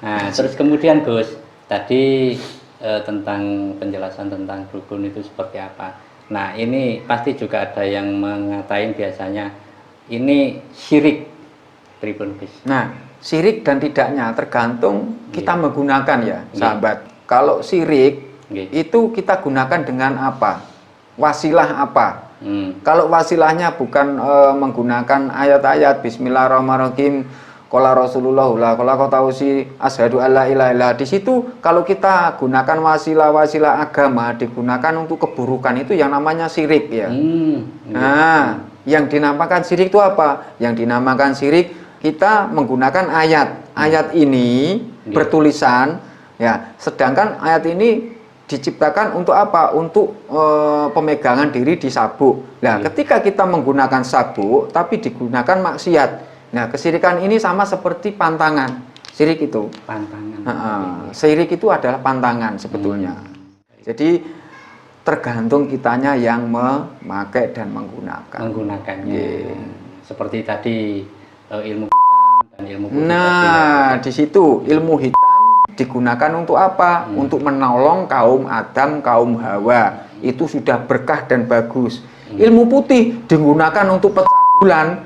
Nah, terus kemudian Gus, tadi tentang penjelasan tentang rukun itu seperti apa. Nah, ini pasti juga ada yang mengatain biasanya ini syirik. Pripun Gus? Nah, syirik dan tidaknya tergantung kita menggunakan ya, sahabat. Kalau syirik itu kita gunakan dengan apa? Wasilah apa? Kalau wasilahnya bukan menggunakan ayat-ayat Bismillahirrahmanirrahim, qala Rasulullah la qala qatausi asyhadu alla ilaha illallah. Di situ kalau kita gunakan wasilah-wasilah agama digunakan untuk keburukan, itu yang namanya syirik ya. Nah, yang dinamakan syirik itu apa? Yang dinamakan syirik kita menggunakan ayat ini bertulisan ya, sedangkan ayat ini diciptakan untuk apa? Untuk pemegangan diri di sabuk. Nah, ketika kita menggunakan sabuk tapi digunakan maksiat, nah kesyirikan ini sama seperti pantangan. Syirik itu pantangan. Syirik itu adalah pantangan sebetulnya. Jadi tergantung kitanya yang memakai dan menggunakannya. Seperti tadi ilmu hitam dan ilmu putih. Nah, di situ ilmu hitam digunakan untuk apa? Untuk menolong kaum Adam, kaum Hawa. Itu sudah berkah dan bagus. Ilmu putih digunakan untuk pecah bulan.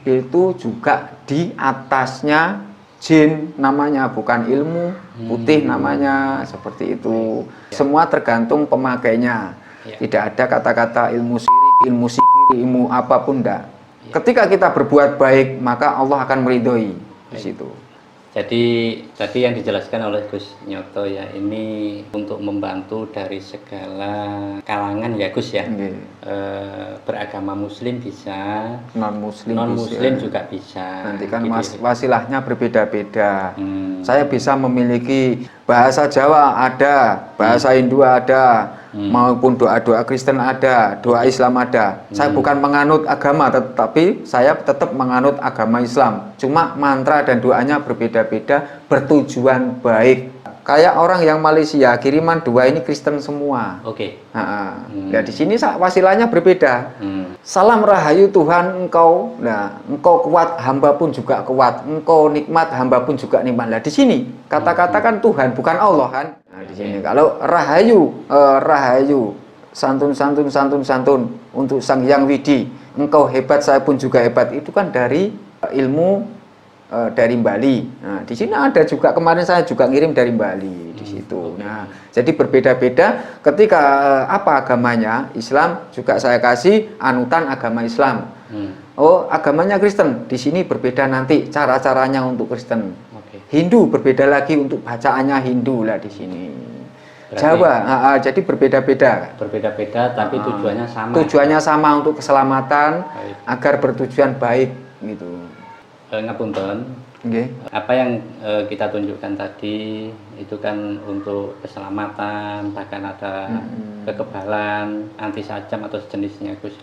Itu juga di atasnya jin namanya, bukan ilmu putih namanya, seperti itu. Semua tergantung pemakainya. Tidak ada kata-kata ilmu syirik, ilmu sihir, ilmu apapun enggak. Ketika kita berbuat baik, maka Allah akan meridhoi di situ. Jadi tadi yang dijelaskan oleh Gus Nyoto ya, ini untuk membantu dari segala kalangan ya Gus ya. Beragama Muslim bisa, non Muslim juga bisa. Nanti kan gitu, wasilahnya berbeda-beda. Saya bisa memiliki bahasa Jawa ada, bahasa Hindu ada, maupun doa-doa Kristen ada, doa Islam ada. Saya bukan menganut agama, tetapi saya tetap menganut agama Islam. Cuma mantra dan doanya berbeda-beda, bertujuan baik. Kayak orang yang Malaysia kiriman 2 ini Kristen semua. Oke. Nah, di sini wasilahnya berbeda. Salam rahayu Tuhan engkau. Nah, engkau kuat, hamba pun juga kuat. Engkau nikmat, hamba pun juga nikmat. Nah, di sini kata-kata kan Tuhan, bukan Allah kan. Nah, di sini kalau rahayu, rahayu, santun untuk Sang Hyang Widi. Engkau hebat, saya pun juga hebat. Itu kan dari ilmu dari Bali. Nah, di sini ada juga, kemarin saya juga ngirim dari Bali di situ. Nah, jadi berbeda-beda ketika apa agamanya, Islam juga saya kasih anutan agama Islam. Oh, agamanya Kristen. Di sini berbeda nanti cara-caranya untuk Kristen. Hindu berbeda lagi untuk bacaannya Hindu lah di sini. Berarti, Jawa, jadi berbeda-beda. Berbeda-beda, tapi tujuannya sama. Tujuannya sama untuk keselamatan, agar bertujuan baik gitu. Ngapunten, apa yang kita tunjukkan tadi itu kan untuk keselamatan, bahkan ada kekebalan, anti sajam atau sejenisnya, Gus.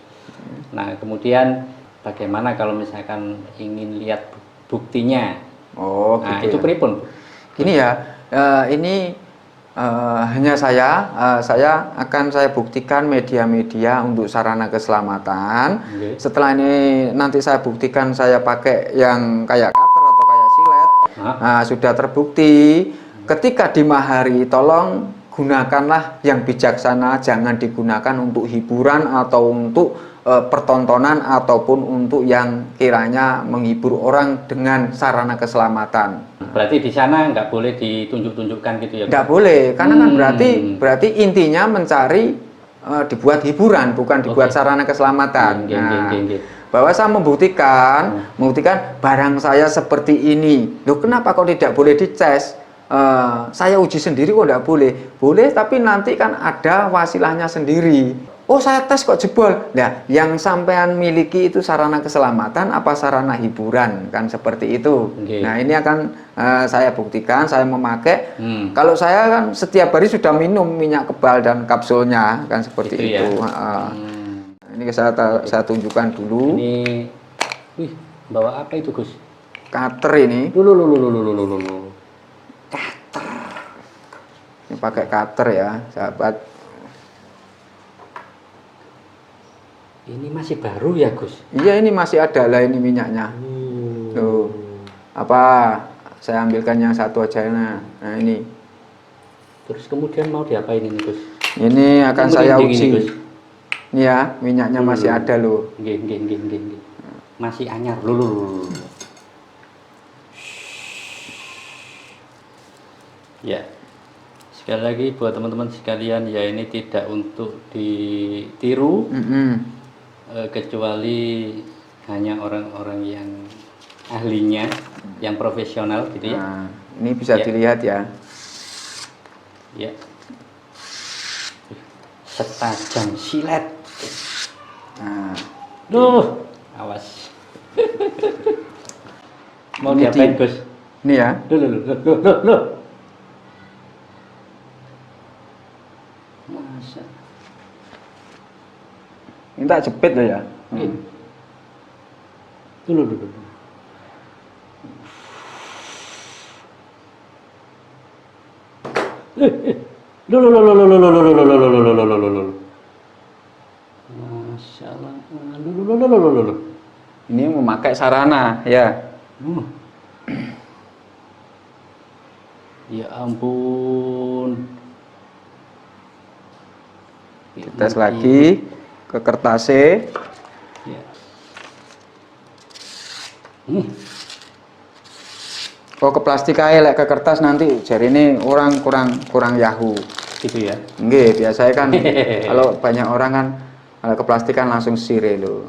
Nah, kemudian bagaimana kalau misalkan ingin lihat buktinya? Oh, gitu. Nah, itu pripun? Gini ya, ini hanya saya akan saya buktikan media-media untuk sarana keselamatan. Setelah ini nanti saya buktikan saya pakai yang kayak cutter atau kayak silet. Nah, sudah terbukti. Ketika di mahari, tolong gunakanlah yang bijaksana, jangan digunakan untuk hiburan atau untuk pertontonan ataupun untuk yang kiranya menghibur orang dengan sarana keselamatan. Berarti di sana nggak boleh ditunjuk-tunjukkan gitu ya? Nggak boleh, karena kan berarti intinya mencari dibuat hiburan, bukan dibuat sarana keselamatan. Bahwa saya membuktikan barang saya seperti ini. Loh, kenapa kok tidak boleh dicas? Saya uji sendiri kok nggak boleh? Boleh, tapi nanti kan ada wasilahnya sendiri. Oh, saya tes kok jebol. Nah, yang sampean miliki itu sarana keselamatan apa sarana hiburan, kan seperti itu. Nah, ini akan saya buktikan, saya memakai. Kalau saya kan setiap hari sudah minum minyak kebal dan kapsulnya, kan seperti itu. Ya? Ini saya tunjukkan dulu. Ini, bawa apa itu, Gus? Cutter ini. Cutter. Ini pakai cutter ya, sahabat. Ini masih baru ya, Gus? Iya, ini masih ada lah ini minyaknya. Tuh. Apa? Saya ambilkan yang satu aja. Nah, ini. Terus kemudian mau diapain ini, Gus? Ini akan saya uji. Ini ya, minyaknya masih ada loh. Nggih. Masih anyar. Loh. Ya. Sekali lagi buat teman-teman sekalian, ya ini tidak untuk ditiru. Kecuali hanya orang-orang yang ahlinya, yang profesional gitu ya. Nah, ini bisa dilihat ya. Ya. Setajam silet. Nah, awas. Mau diapain, Gus? Ini ya. Loh. Masa. Ini tak jepit loh ya. Loh. Masyaallah. Ini memakai sarana ya. Ya ampun. Tes lagi ke kertasnya. Ya. Oh, ke plastik aja, ke kertas nanti jadi ini orang kurang yahu. Gitu ya. Nggih, biasanya kan kalau banyak orang kan kalau ke plastik kan langsung sire loh.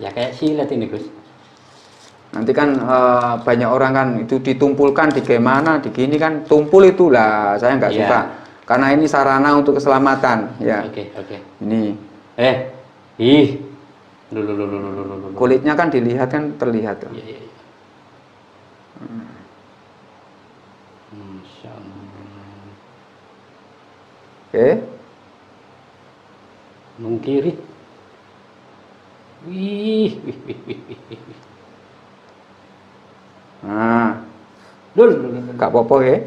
Ya kayak silet ini, Gus. Nanti kan banyak orang kan itu ditumpulkan di gimana, di gini kan tumpul itulah saya nggak suka. Karena ini sarana untuk keselamatan ya. Oke. Ini. Loh. Kulitnya kan dilihat kan terlihat tuh. Iya. Masya Allah. Oke. Mengkiri. Wih. Nah, Loh. nggak apa-apa ya.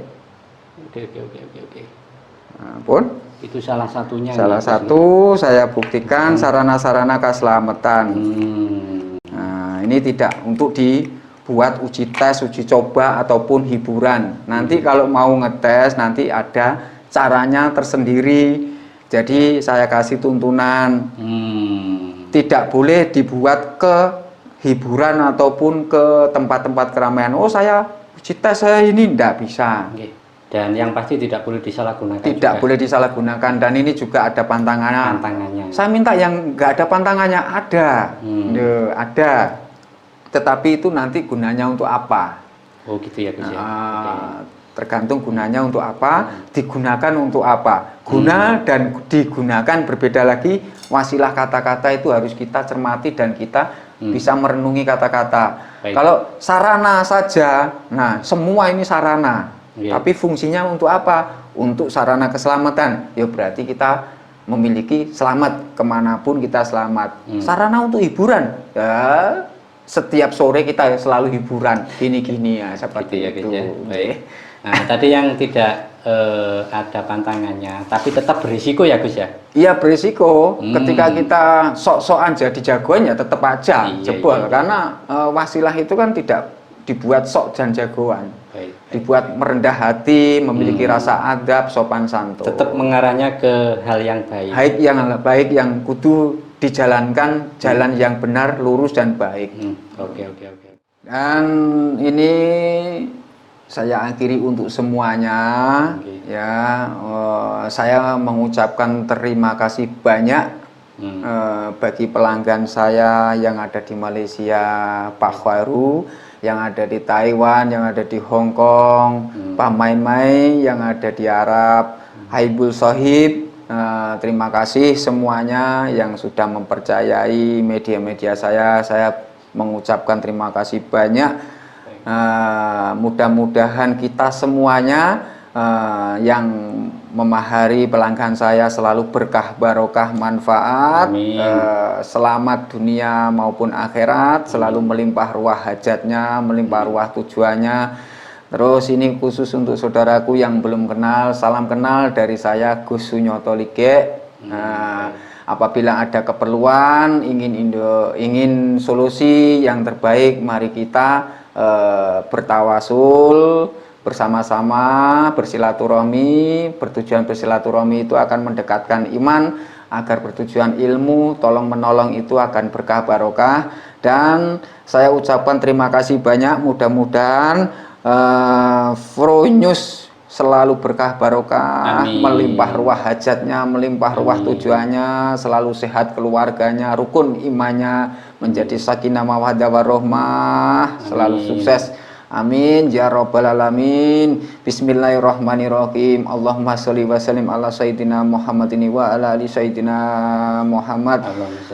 Oke. Nah, pun Itu salah satunya. salah satu saya buktikan sarana-sarana keselamatan. Nah, ini tidak untuk dibuat uji tes, uji coba ataupun hiburan. Nanti kalau mau ngetes nanti ada caranya tersendiri. Jadi saya kasih tuntunan. Tidak boleh dibuat ke hiburan ataupun ke tempat-tempat keramaian. Oh, saya uji tes saya ini tidak bisa. Dan yang pasti tidak boleh disalahgunakan. Tidak juga. boleh disalahgunakan, dan ini juga ada pantangannya. Saya minta yang nggak ada pantangannya ada, ada. Tetapi itu nanti gunanya untuk apa? Oh gitu ya Gus ya. Tergantung gunanya untuk apa, digunakan untuk apa. Guna dan digunakan berbeda lagi. Wasilah kata-kata itu harus kita cermati dan kita bisa merenungi kata-kata. Kalau sarana saja, nah semua ini sarana. Tapi fungsinya untuk apa? Untuk sarana keselamatan. Ya berarti kita memiliki selamat kemanapun kita selamat. Sarana untuk hiburan. Ya setiap sore kita selalu hiburan. Gini-gini ya seperti gitu itu. Ya. Baik. Nah, tadi yang tidak ada pantangannya, tapi tetap berisiko ya Gus ya? Iya berisiko. Ketika kita sok-sokan jadi jagoan ya tetap aja jebol. Karena wasilah itu kan tidak dibuat sok dan jagoan. Dibuat merendah hati, memiliki rasa adab, sopan santun. Tetap mengarahnya ke hal yang baik. Baik yang kudu dijalankan, jalan yang benar, lurus dan baik. Oke. Dan ini saya akhiri untuk semuanya. Ya, saya mengucapkan terima kasih banyak bagi pelanggan saya yang ada di Malaysia, Pak Khairu, yang ada di Taiwan, yang ada di Hong Kong, Pak Mai yang ada di Arab, Haibul Sohib. Terima kasih semuanya yang sudah mempercayai media-media saya. Saya mengucapkan terima kasih banyak. Mudah-mudahan kita semuanya yang memahari pelanggan saya selalu berkah barokah manfaat, selamat dunia maupun akhirat, selalu melimpah ruah hajatnya, melimpah ruah tujuannya. Terus ini khusus untuk saudaraku yang belum kenal, salam kenal dari saya Gus Sunyoto Lige. Apabila ada keperluan, ingin solusi yang terbaik, mari kita bertawasul bersama-sama, bersilaturahmi. Bertujuan bersilaturahmi itu akan mendekatkan iman, agar bertujuan ilmu, tolong menolong itu akan berkah barokah. Dan saya ucapkan terima kasih banyak. Mudah-mudahan Fronews selalu berkah barokah, melimpah ruah hajatnya, melimpah ruah tujuannya, selalu sehat keluarganya, rukun imannya menjadi sakinah mawaddah warahmah, selalu sukses. Amin ya rabbal alamin. Bismillahirrahmanirrahim. Allahumma sholli wa sallim ala sayyidina Muhammadin wa ala ali sayyidina Muhammad.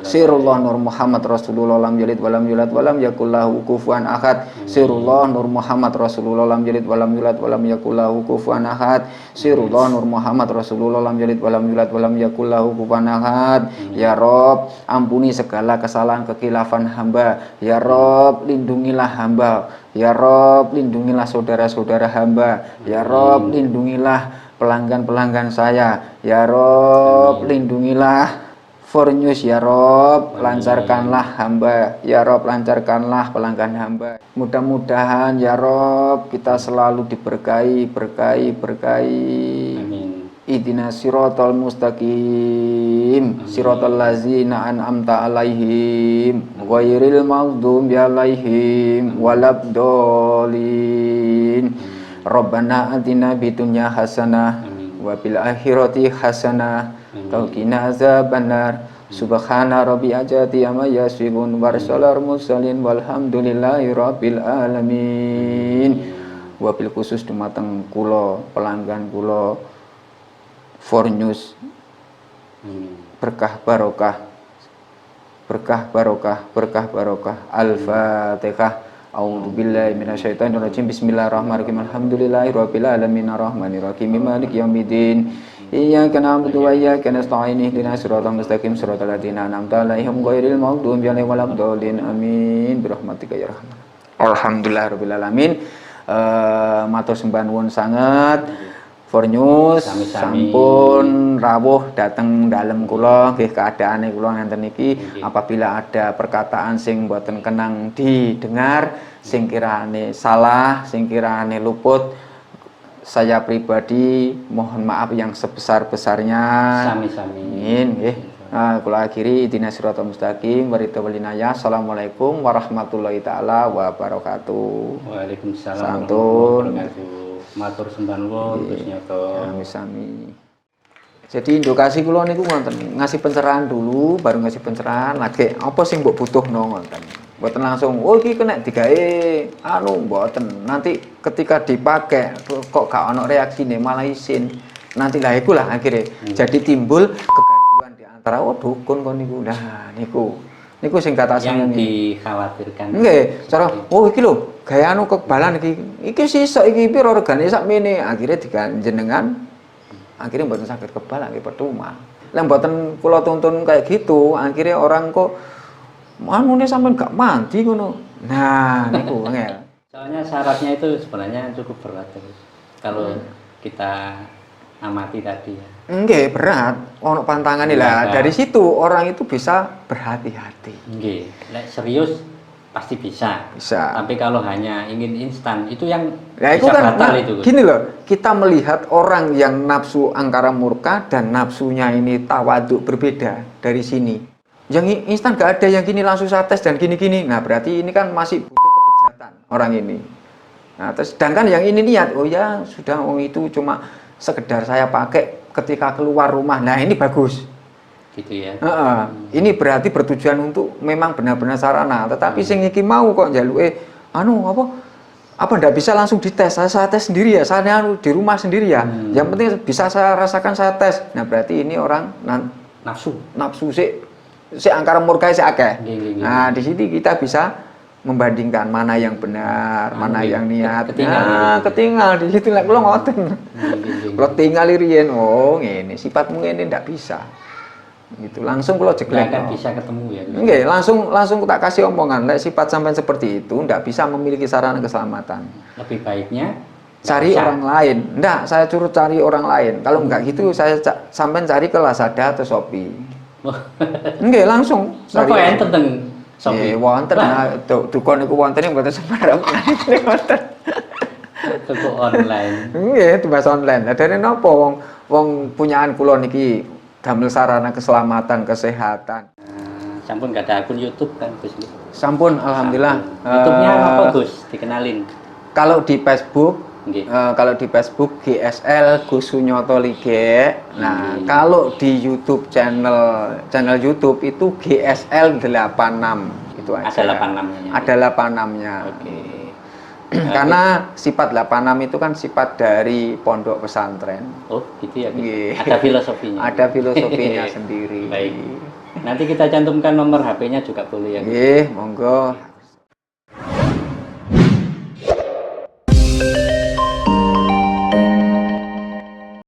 Sirullah nur Muhammad Rasulullah lam yalid walam yulad walam yakul lahu kufuwan ahad. Sirullah nur Muhammad Rasulullah lam yalid walam yulad walam yakul lahu kufuwan ahad. Sirullah nur Muhammad Rasulullah lam yalid walam yulad walam yakul lahu kufuwan ahad. Ya Rob, ampuni segala kesalahan kekhilafan hamba. Ya Rob, lindungilah hamba. Ya Rob, lindungilah saudara-saudara hamba. Ya Rob, lindungilah pelanggan-pelanggan saya. Ya Rob, lindungilah Fronews. Ya Rob, lancarkanlah hamba. Ya Rob, lancarkanlah pelanggan hamba. Mudah-mudahan ya Rob kita selalu diberkahi, berkahi. Amin. Ihdinas siratal mustaqim, siratal ladzina an'amta alaihim, ghairil maghdubi alaihim waladdallin. Rabbana atina fid dunya hasanah wa fil akhirati hasanah wa qina azabannar. Subhana rabbi ajati amma yasifun warsalar mursalin walhamdulillahi rabbil alamin. Wabil khusus dumateng kula pelanggan kula Fronews, berkah barokah, berkah barokah, berkah barokah. Al-Fatihah. A'udzubillahi minasyaitonirrajim. Bismillahirrahmanirrahim. Alhamdulillahirabbil alamin arrahmanirrahim maliki yaumiddin. Iyyaka na'budu wa iyyaka nasta'in. Ihdinas siratal mustaqim siratal ladzina an'amta 'alaihim ghairil maghdubi 'alaihim waladdallin. Amin. Birahmatika ya rahman. Alhamdulillahirabbil alamin. Matur sembah nuwun sanget. For News Sami-sami. sampun rawuh dateng dalem kula nggih keadaane kula ngenten iki apabila ada perkataan sing mboten kenang didengar sing kirane salah sing kirane luput saya pribadi mohon maaf yang sebesar-besarnya. Sami-sami. Amin nggih. Nah, kula akhiri idina siratal mustaqim warita walinaya. Assalamualaikum warahmatullahi taala wabarakatuh. Waalaikumsalam Santun. warahmatullahi wabarakatuh. Matur sembah nuwun Gus Nyoto. Sami-sami. Jadi edukasi kula niku wonten ngasih pencerahan dulu, baru ngasih pencerahan lagi apa sing mbok butuhno ngoten. Mboten langsung oh iki kena digawe anu mboten. Nanti ketika dipakai kok gak ono reaksine malah isin. Nanti lah iku lah akhirnya jadi timbul kegaduhan di antara oh dukun kon niku. Nah niku sing kata Yang seneng dikhawatirkan. nggih, cara oh iki lho gaya anu kekebalan iki sisok iki piro regane sakmene akhirnya diganjenengan akhirnya mboten saged kebal nggih percuma. Lah mboten kula tuntun kayak gitu, akhirnya orang kok anune sampean gak mandi ngono. Nah, niku angel. Soalnya syaratnya itu sebenarnya cukup berat Gus. Kalau kita amati tadi ya. Nggih, berat. Ono pantangane lah. Dari situ orang itu bisa berhati-hati. Nggih, lek serius pasti bisa. Bisa. Tapi kalau hanya ingin instan itu yang Ya itu bisa kan batal itu. Gus. gini loh, kita melihat orang yang nafsu angkara murka dan nafsunya ini tawaduk berbeda dari sini. Yang instan gak ada, yang gini langsung saya tes dan gini-gini. Nah berarti ini kan masih butuh kebejatan orang ini. Nah terus sedangkan yang ini niat, oh ya sudah oh itu cuma sekedar saya pakai ketika keluar rumah. Nah ini bagus. Gitu ya. Ini berarti bertujuan untuk memang benar-benar sarana. Tetapi sing iki mau kok njaluke anu apa ndak bisa langsung dites. Saya tes sendiri ya. Saya anu di rumah sendiri ya. Yang penting bisa saya rasakan saya tes. Nah, berarti ini orang nafsu si angkara murka si akeh. Nah, di sini kita bisa membandingkan mana yang benar, mana yang niat. Ketinggal di situ lek kula ngoten. Kula tingali riyen, oh ngene, sifatmu ngene ndak bisa. Gitu langsung kalau jeglek akan bisa ketemu ya. Nggih, langsung tak kasih omongan lek sifat sampean seperti itu ndak bisa memiliki sarana keselamatan. Lebih baiknya cari orang lain. Ndak, saya suruh cari orang lain. Kalau enggak gitu saya sampean cari ke Lazada atau Shopee. Nggih, langsung cari. Kok enten teng Shopee? Wonten dukun niku wonten mboten sembarang. Wonten. Tuku online. Nggih, tumbas online. Lah dene napa wong punyaan kula niki damel sarana keselamatan kesehatan. Sampun gak ada akun YouTube kan Gus? Sampun, alhamdulillah. YouTube-nya apa Gus? Dikenalin. Kalau di Facebook, GSL Gus Sunyoto Lige. Nah, kalau di YouTube channel YouTube itu GSL 86 itu aja. Ada 86-nya. Ada 86-nya. Oke. Karena sifat 86 itu kan sifat dari pondok pesantren. Oh, gitu ya. Ada filosofinya. Ada filosofinya sendiri. Baik. Nanti kita cantumkan nomor HP-nya juga boleh ya. Nggih, monggo.